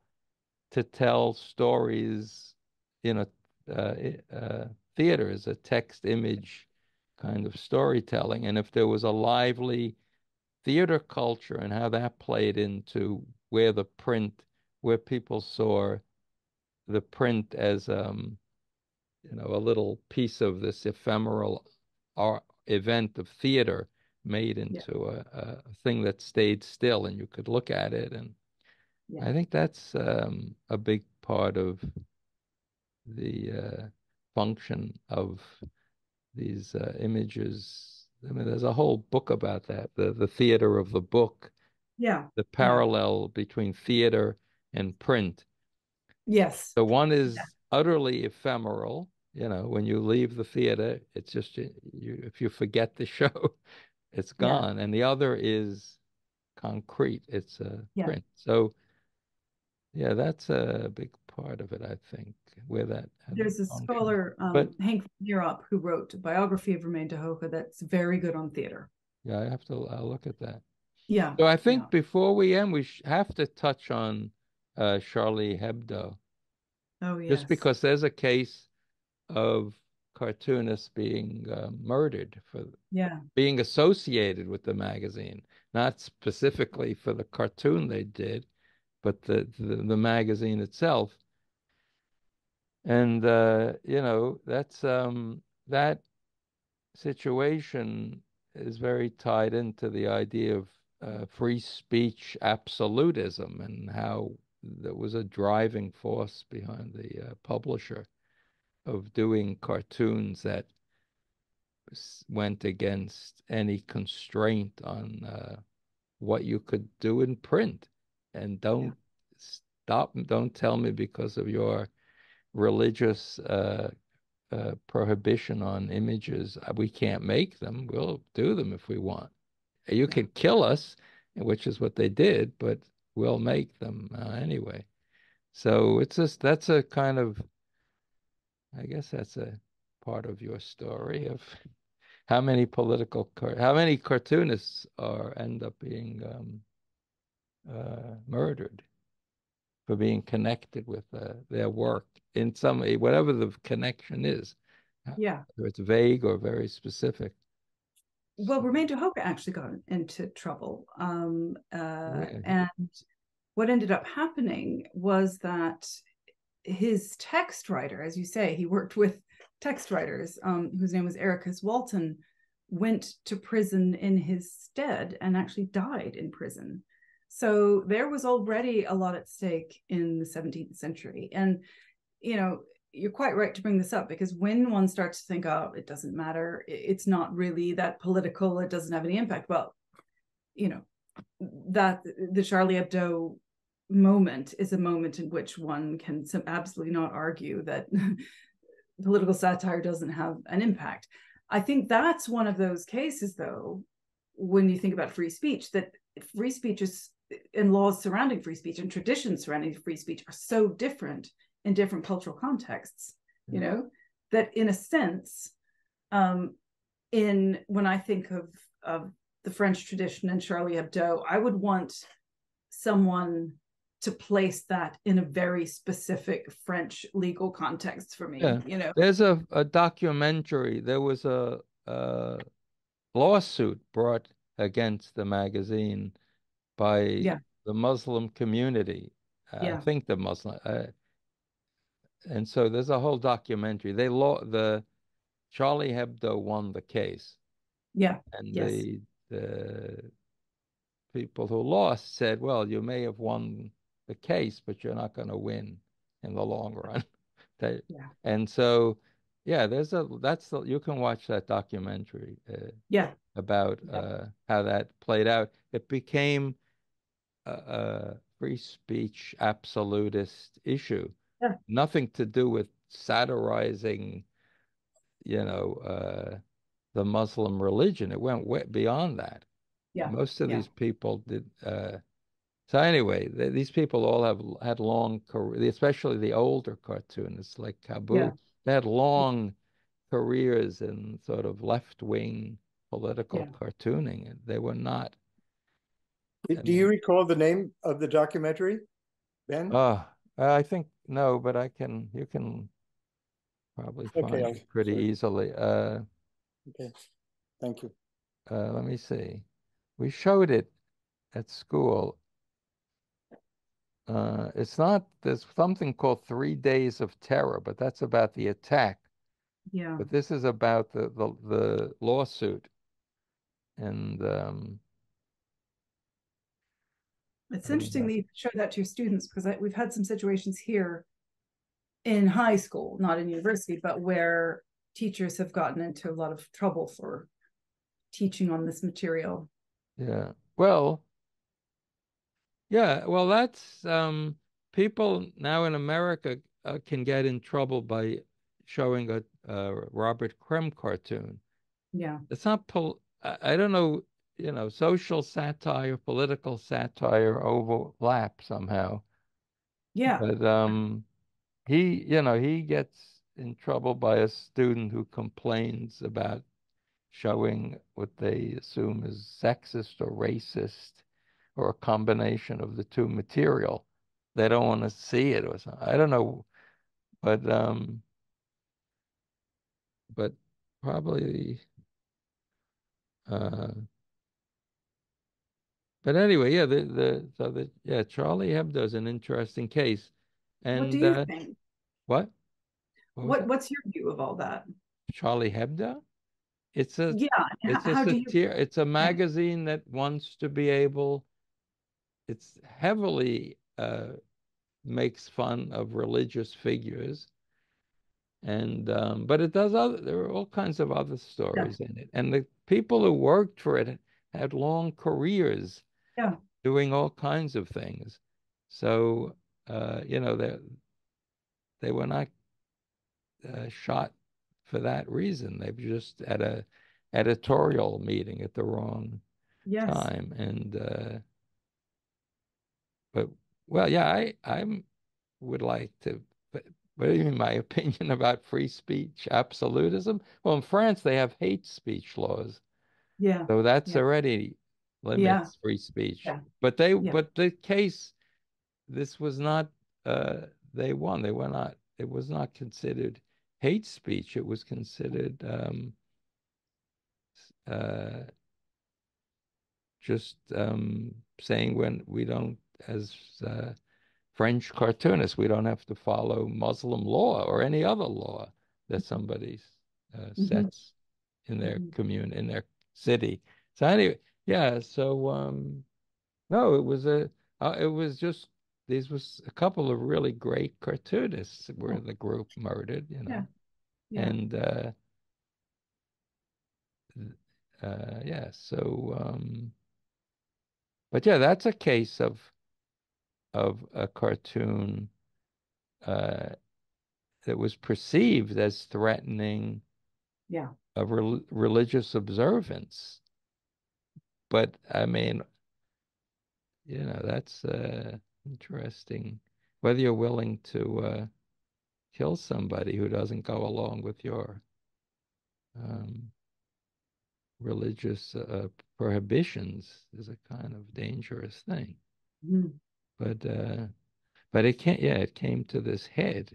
to tell stories, you know, theater is a text image kind of storytelling. And if there was a lively theater culture and how that played into where people saw the print as, you know, a little piece of this ephemeral event of theater made into a thing that stayed still and you could look at it. And I think that's a big part of the function of these images. I mean, there's a whole book about that, the theater of the book. Yeah. The parallel between theater and print. Yes. The one is utterly ephemeral. You know, when you leave the theater, it's just if you forget the show, it's gone. And the other is concrete. It's a print. So, yeah, that's a big part of it, I think, where that. There's a scholar, Henk van Heerop, who wrote a biography of Romeyn de Hooghe that's very good on theater. Yeah, I'll look at that. Yeah. So I think before we end, we have to touch on Charlie Hebdo. Oh, yes. Just because there's a case of cartoonists being murdered for being associated with the magazine, not specifically for the cartoon they did, but the magazine itself. And you know, that's that situation is very tied into the idea of free speech absolutism and how there was a driving force behind the publisher of doing cartoons that went against any constraint on what you could do in print. And don't tell me because of your religious prohibition on images, we can't make them. We'll do them if we want. You can kill us, which is what they did, but we'll make them anyway. So it's just, that's a kind of, I guess that's a part of your story of how many cartoonists end up being murdered for being connected with their work in some way, whatever the connection is. Yeah. Whether it's vague or very specific. Well, Romeyn de Hooghe actually got into trouble. Really? And what ended up happening was that his text writer, as you say, he worked with text writers, whose name was Ericus Walton, went to prison in his stead and actually died in prison. So there was already a lot at stake in the 17th century. And, you know, you're quite right to bring this up, because when one starts to think, oh, it doesn't matter, it's not really that political, it doesn't have any impact. Well, you know, that the Charlie Hebdo moment is a moment in which one can absolutely not argue that political satire doesn't have an impact. I think that's one of those cases, though, when you think about free speech, that free speech is, and laws surrounding free speech and traditions surrounding free speech are so different in different cultural contexts, you know, that in a sense, when I think of the French tradition and Charlie Hebdo, I would want someone to place that in a very specific French legal context for me, Yeah. you know. There's a documentary. There was a lawsuit brought against the magazine by the Muslim community. I think the Muslim, and so there's a whole documentary. The Charlie Hebdo won the case. Yeah. And the people who lost said, well, you may have won the case, but you're not going to win in the long run. And so, yeah, you can watch that documentary about how that played out. It became a free speech absolutist issue. Nothing to do with satirizing, the Muslim religion. It went way beyond that. Most of these people did. So anyway, these people all had long careers, especially the older cartoonists like Kabu. They had long careers in sort of left-wing political cartooning, and they were not. Do you recall the name of the documentary, Ben? I think no, but you can probably find it pretty easily. Okay, thank you. Let me see. We showed it at school. There's something called 3 Days of Terror, but that's about the attack. Yeah. But this is about the lawsuit. And it's interesting that you show that to your students, because we've had some situations here in high school, not in university, but where teachers have gotten into a lot of trouble for teaching on this material. Yeah. Well, that's people now in America can get in trouble by showing a Robert Crumb cartoon. Yeah. It's not I don't know, social satire, political satire overlap somehow. Yeah. But he gets in trouble by a student who complains about showing what they assume is sexist or racist or a combination of the two material. They don't want to see it or something. I don't know, but probably but anyway, Charlie Hebdo is an interesting case. And what do you think? What? What's your view of all that? Charlie Hebdo? It's a it's a magazine that wants to be able. It's heavily makes fun of religious figures, and but it does there are all kinds of other stories in it, and the people who worked for it had long careers doing all kinds of things. So they were not shot for that reason. They were just at a editorial meeting at the wrong time. And but well, yeah, I would like to. But what do you mean, my opinion about free speech absolutism? Well, in France they have hate speech laws. Yeah. So that's already limits free speech. But the case, this was not. They won. They were not. It was not considered hate speech. It was considered just saying when we don't, as French cartoonists, we don't have to follow Muslim law or any other law that somebody sets in their commune, in their city. So anyway, no, it was just, these was a couple of really great cartoonists were in the group murdered, and but yeah, that's a case of a cartoon that was perceived as threatening of religious observance. But I mean, that's interesting. Whether you're willing to kill somebody who doesn't go along with your religious prohibitions is a kind of dangerous thing. Mm. But it can't. Yeah, it came to this head.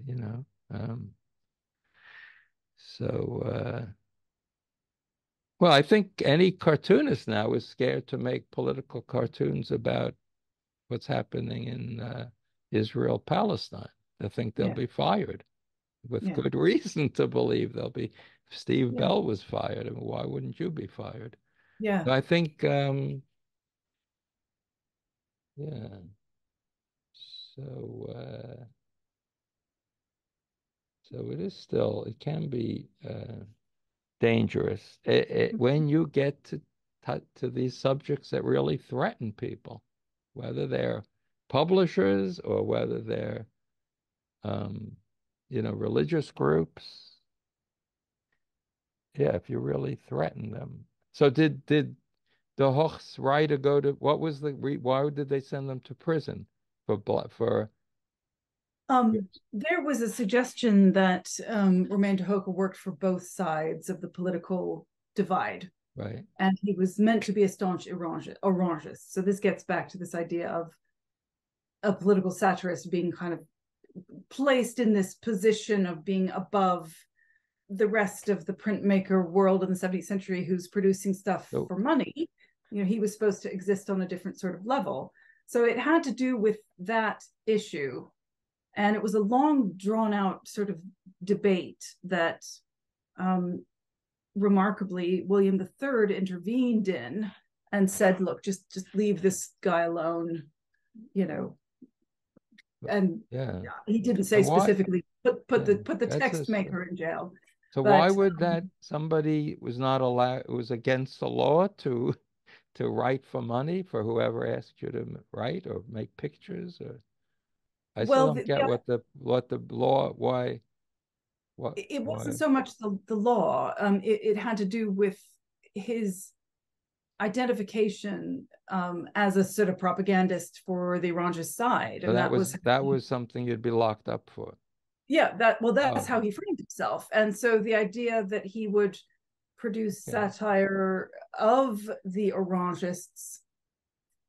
Well, I think any cartoonist now is scared to make political cartoons about what's happening in Israel, Palestine. They think they'll be fired, with good reason to believe they'll be. Steve Bell was fired, and why wouldn't you be fired? Yeah. I think, So it is still, it can be dangerous when you get to these subjects that really threaten people, whether they're publishers or whether they're, religious groups. Yeah, if you really threaten them. So did de Hooghe's writer go to, why did they send them to prison for there was a suggestion that Romeyn de Hooghe worked for both sides of the political divide. Right. And he was meant to be a staunch Orangist. So this gets back to this idea of a political satirist being kind of placed in this position of being above the rest of the printmaker world in the 17th century who's producing stuff for money. He was supposed to exist on a different sort of level. So it had to do with that issue. And it was a long, drawn-out sort of debate that, remarkably, William III intervened in and said, "Look, just leave this guy alone," And he didn't say specifically put the text maker in jail. So why would that somebody was not allowed? It was against the law to write for money for whoever asked you to write or make pictures, or. I still don't get what the law, why. It wasn't so much the law. It had to do with his identification as a sort of propagandist for the Orangist side. So and that was something you'd be locked up for. Yeah, that's how he framed himself. And so the idea that he would produce satire of the Orangists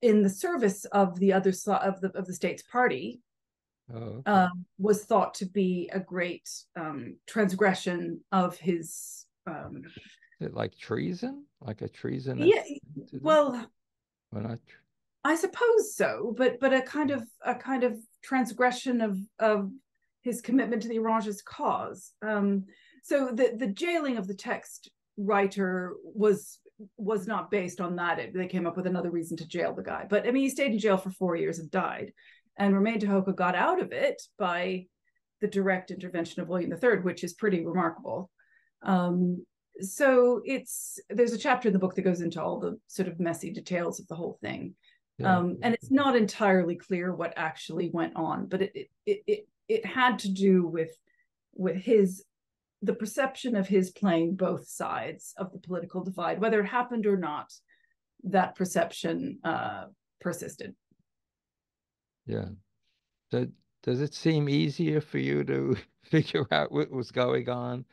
in the service of the other side of the state's party was thought to be a great transgression of his. Is it like treason? Like a treason? Yeah, well, I suppose so, but a kind of transgression of his commitment to the Orangist cause. So the jailing of the text writer was not based on that. They came up with another reason to jail the guy. But I mean, he stayed in jail for 4 years and died. And Romeyn de Hooghe got out of it by the direct intervention of William III, which is pretty remarkable. So there's a chapter in the book that goes into all the sort of messy details of the whole thing. And it's not entirely clear what actually went on, but it had to do with the perception of his playing both sides of the political divide. Whether it happened or not, that perception persisted. Yeah. So does it seem easier for you to figure out what was going on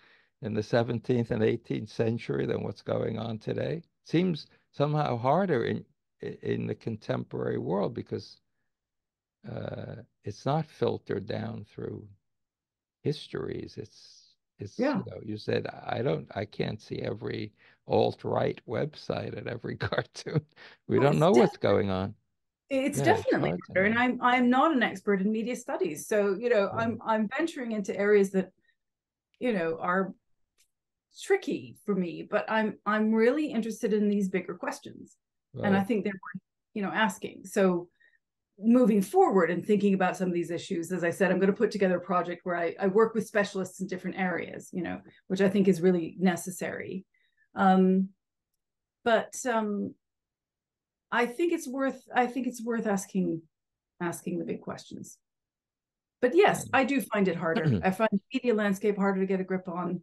in the 17th and 18th century than what's going on today? Seems somehow harder in the contemporary world because it's not filtered down through histories. You said I can't see every alt-right website at every cartoon. We don't know what's going on. It's definitely harder, and I'm not an expert in media studies, so I'm venturing into areas that are tricky for me, but I'm really interested in these bigger questions, and I think they're worth asking. So moving forward and thinking about some of these issues, as I said, I'm going to put together a project where I work with specialists in different areas, which I think is really necessary. But I think it's worth asking the big questions. But yes, I do find it harder. I find the media landscape harder to get a grip on.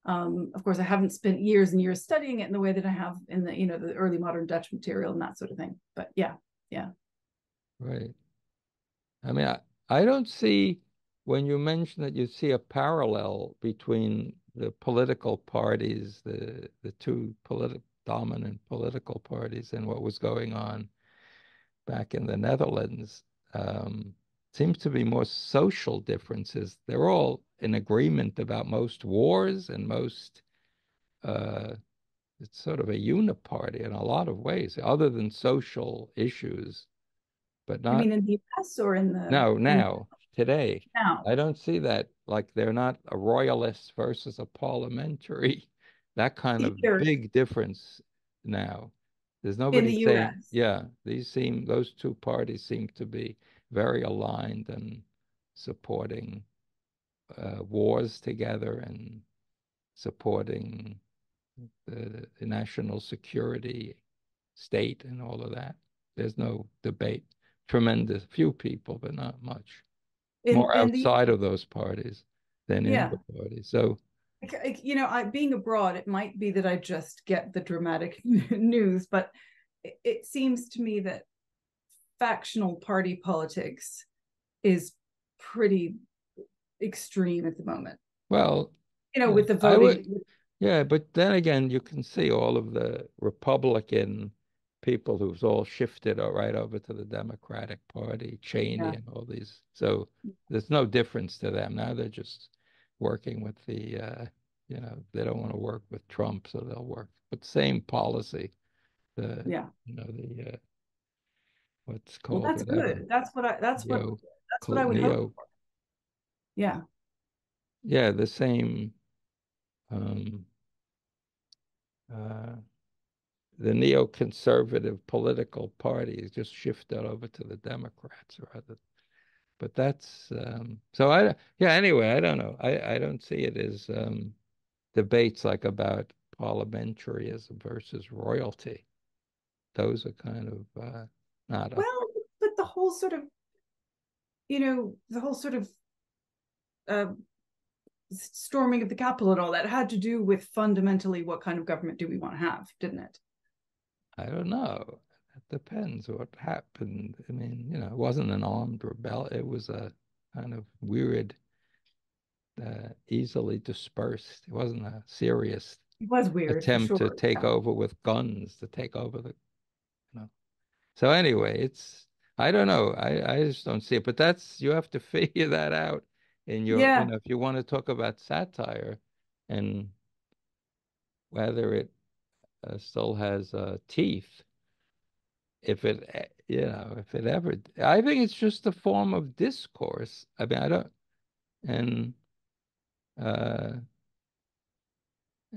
Of course, I haven't spent years and years studying it in the way that I have in the, the early modern Dutch material and that sort of thing. But yeah. Right. I mean, I don't see, when you mention that, you see a parallel between the political parties, the two dominant political parties, and what was going on back in the Netherlands. Seems to be more social differences. They're all in agreement about most wars and most, it's sort of a uniparty in a lot of ways, other than social issues, but You not. mean in the US or in the No, now, today. now? I don't see that, like they're not a royalist versus a parliamentary, that kind of Here big difference now. There's in nobody the saying, US. yeah, those two parties seem to be very aligned and supporting wars together and supporting the national security state and all of that. There's no debate. Tremendous few people, but not much. More In the outside of those parties than in yeah. the parties. So, being abroad, it might be that I just get the dramatic news, but it seems to me that factional party politics is pretty extreme at the moment. well, With the I would, voting. yeah, but then again, you can see all of the Republican people who've all shifted right over to the Democratic Party, Cheney Yeah. and all these. So there's no difference to them. Now they're just working with they don't want to work with Trump, so they'll work. But same policy. Yeah. What's Well, called that's whatever. good. That's what I would hope for. Yeah. Yeah, the same. Um, uh, the neoconservative political parties just shifted over to the Democrats rather. But that's so anyway, I don't know. I don't see it as debates like about parliamentarism versus royalty. Those are kind of not up. Well, but the whole sort of, uh, storming of the Capitol and all that had to do with fundamentally what kind of government do we want to have, didn't it? I don't know. It depends what happened. I mean, it wasn't an armed rebellion. It was a kind of weird, easily dispersed. It wasn't a serious It was weird for attempt to sure. take over with guns, to take over you know. So anyway, I don't know. I just don't see it. But you have to figure that out in your, Yeah. if you want to talk about satire and whether it still has teeth. If it, if it ever, I think it's just a form of discourse. I mean, I don't, and uh,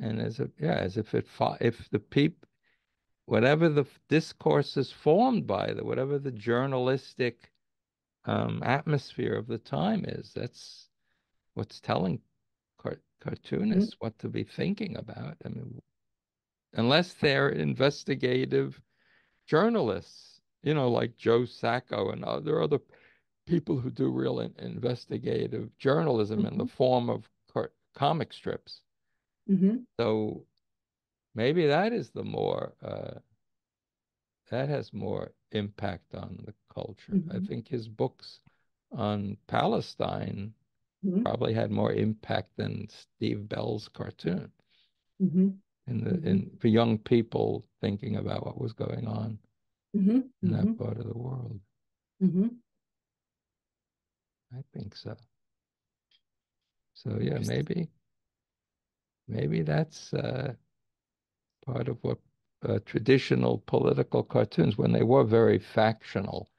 and as if if the people, whatever the discourse is formed by, whatever the journalistic atmosphere of the time is, that's what's telling cartoonists what to be thinking about. I mean, unless they're investigative journalists, like Joe Sacco and other people who do real investigative journalism in the form of comic strips. So maybe that is that has more impact on the culture. I think his books on Palestine probably had more impact than Steve Bell's cartoon for young people thinking about what was going on in that part of the world. I think so. So yeah, maybe that's part of what traditional political cartoons, when they were very factional,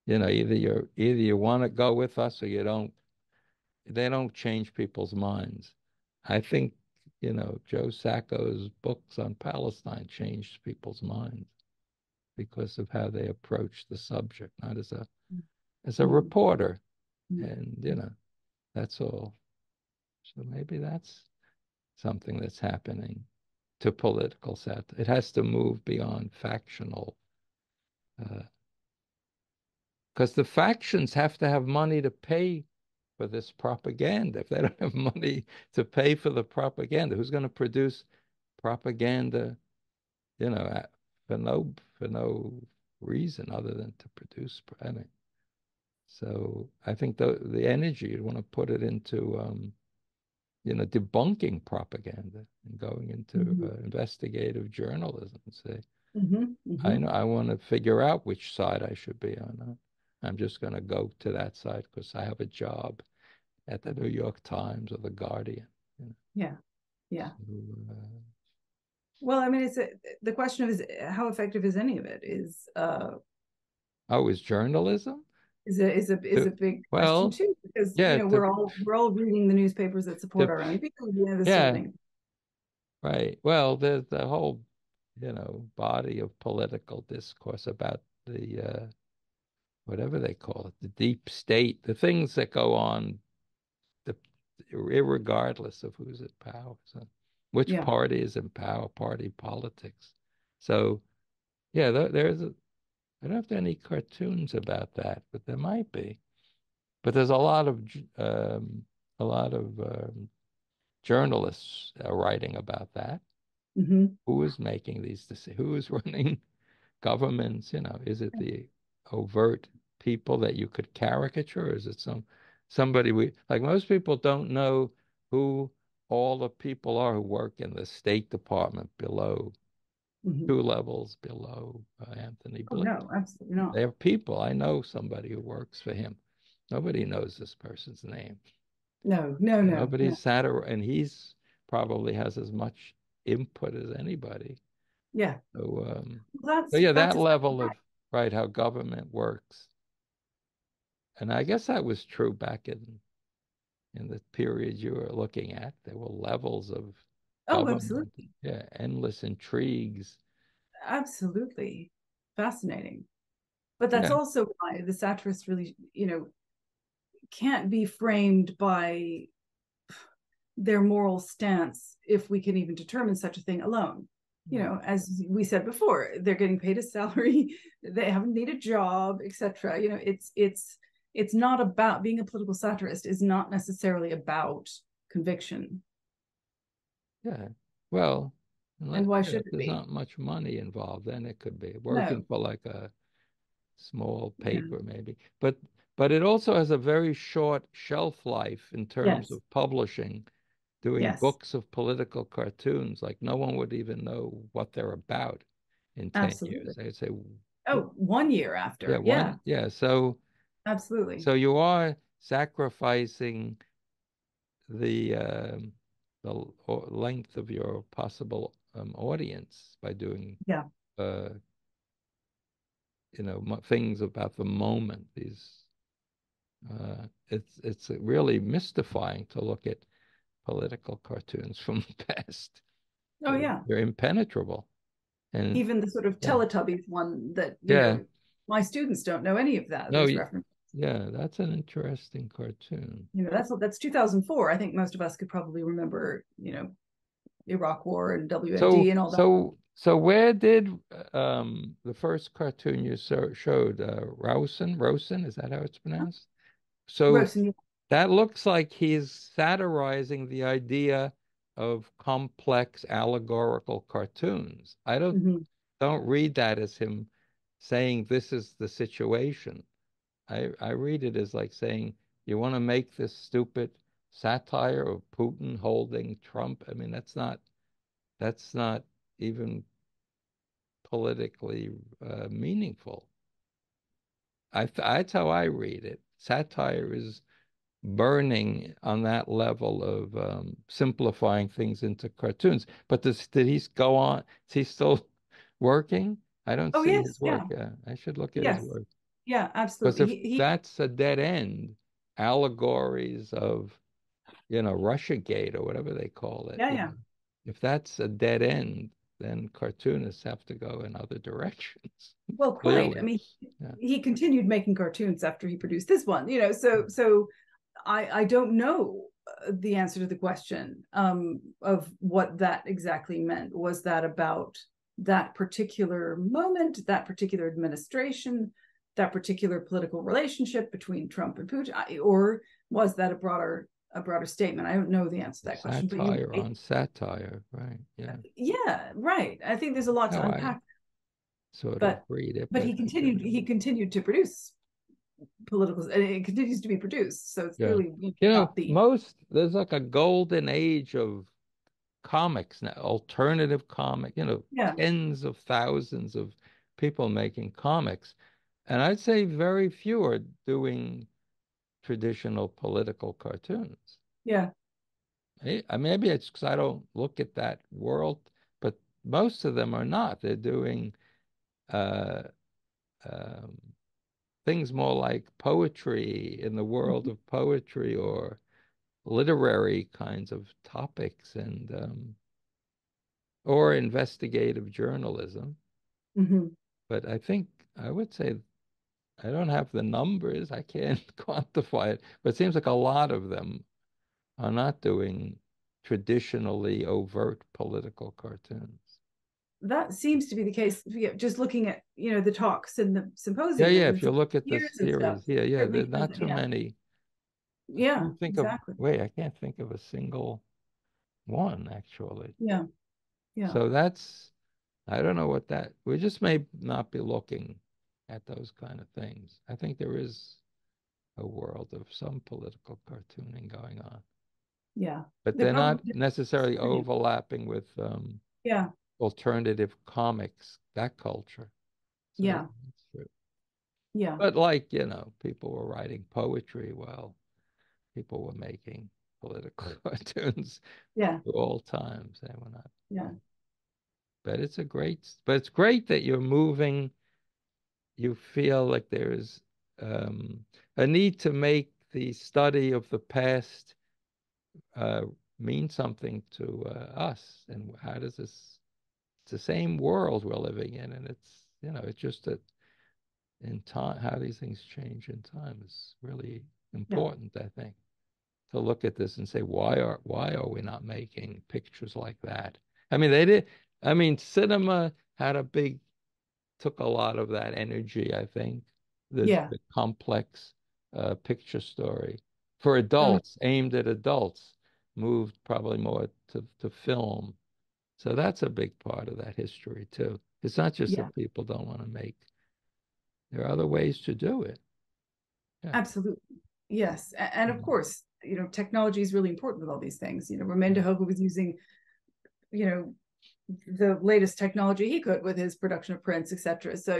either you want to go with us or you don't. They don't change people's minds. I think, Joe Sacco's books on Palestine changed people's minds because of how they approach the subject, not as a reporter. And that's all. So maybe that's something that's happening to political satire. It has to move beyond factional, because the factions have to have money to pay for this propaganda. If they don't have money to pay for the propaganda, who's going to produce propaganda, you know, for no reason other than to produce? I mean, so I think the energy you'd want to put it into, you know, debunking propaganda and going into investigative journalism and say, I know I want to figure out which side I should be on. I'm just going to go to that side because I have a job at the New York Times or the Guardian. You know? Yeah, yeah. So, well, I mean, the question is how effective is any of it? Is journalism? Is a big question too, because yeah, you know we're all reading the newspapers that support our own people. You know, this sort of thing. Right. Well, there's the whole, you know, body of political discourse about the whatever they call it, the deep state, the things that go on, irregardless of who's in power. So, which party is in power? Party politics. So, yeah, I don't have any cartoons about that, but there might be. But there's a lot of journalists writing about that. Who is making these decisions? Who is running governments? You know, is it the overt people that you could caricature? Or is it somebody like most people don't know who all the people are who work in the State Department below, 2 levels below Anthony Blinken. No, absolutely not. They're people. I know somebody who works for him. Nobody knows this person's name. No. Nobody's satire, and he's probably has as much input as anybody. Yeah. So, that's that level of how government works, and I guess that was true back in the period you were looking at. There were levels of government. Absolutely. Yeah, endless intrigues. Absolutely fascinating, but that's also why the satirists really, you know, can't be framed by their moral stance if we can even determine such a thing alone. You know, as we said before, they're getting paid a salary, they haven't need a job, etc. You know, it's not about being a political satirist is not necessarily about conviction. Yeah, well, and why should it there's be? not much money involved, then it could be working for like a small paper maybe, but it also has a very short shelf life in terms of publishing. Doing books of political cartoons, like no one would even know what they're about in 10 years. They'd say, 1 year after. So absolutely. So you are sacrificing the length of your possible audience by doing you know, things about the moment. These it's really mystifying to look at political cartoons from the past. They're impenetrable. And even the sort of Teletubbies one that you know, my students don't know any of that. Those references. Yeah, that's an interesting cartoon. You know, that's 2004. I think most of us could probably remember, you know, Iraq War and WMD and all that. So where did the first cartoon you showed, Rosen, is that how it's pronounced? So Rosen, that looks like he's satirizing the idea of complex allegorical cartoons. I don't read that as him saying this is the situation. I read it as like saying, you want to make this stupid satire of Putin holding Trump. I mean, that's not even politically meaningful. That's how I read it. Satire is burning on that level of simplifying things into cartoons. But did he go on? Is he still working? I don't see his work. Yeah, I should look at his work. Yeah, absolutely. Because if that's a dead end, allegories of, you know, Russiagate or whatever they call it. Yeah. If that's a dead end, then cartoonists have to go in other directions. Well, quite. I mean, he continued making cartoons after he produced this one, you know, so I don't know the answer to the question of what that exactly meant. Was that about that particular moment, that particular administration, that particular political relationship between Trump and Putin, or was that a broader statement? I don't know the answer to that question. Satire on satire, right? Yeah. Yeah, right. I think there's a lot to unpack. Sort of read it. But he continued to produce political, and it continues to be produced. So it's really, there's like a golden age of comics now, alternative comic, tens of thousands of people making comics. And I'd say very few are doing traditional political cartoons. Yeah. Maybe it's because I don't look at that world, but most of them are not. They're doing things more like poetry in the world of poetry, or literary kinds of topics, and or investigative journalism. But I would say, I don't have the numbers, I can't quantify it, but it seems like a lot of them are not doing traditionally overt political cartoons. That seems to be the case. Just looking at the talks and the symposium. Yeah. If you look at the series, there's not too many. Yeah, exactly. I can't think of a single one actually. Yeah. So I don't know what that. We just may not be looking at those kind of things. I think there is a world of some political cartooning going on. Yeah. But they're not necessarily overlapping with alternative comics, that culture. So yeah. That's true. Yeah. But people were writing poetry while people were making political cartoons. Yeah. At all times. They were not. Yeah. But it's great that you're moving. You feel like there's a need to make the study of the past mean something to us, and how does this? It's the same world we're living in, and it's just that in time, how these things change in time is really important. I think, to look at this and say, why are we not making pictures like that? I mean, they did. I mean, cinema took a lot of that energy, I think. The complex picture story for adults, aimed at adults, moved probably more to film. So that's a big part of that history too. It's not just that people don't want to make. There are other ways to do it. Yeah. Absolutely. Yes. And of course, technology is really important with all these things. Romeyn de Hooghe was using, the latest technology he could with his production of prints, etc. So,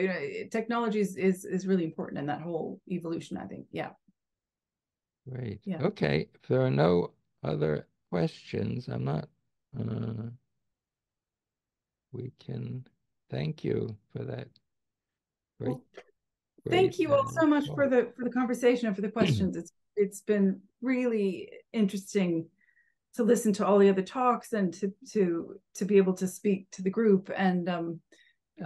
technology is really important in that whole evolution, I think. Yeah. Great. Yeah. Okay. If there are no other questions, we can thank you for that. Great. Thank you all so much for the conversation and for the questions. It's been really interesting to listen to all the other talks and to be able to speak to the group, and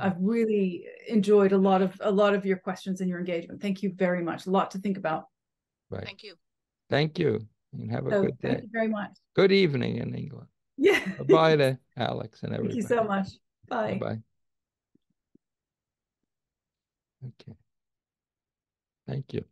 I've really enjoyed a lot of your questions and your engagement. Thank you very much. A lot to think about. Right. Thank you. Thank you. And have a good day. Thank you very much. Good evening in England. Yeah. Bye to Alex and everybody. Thank you so much. Bye. Bye. Okay. Thank you.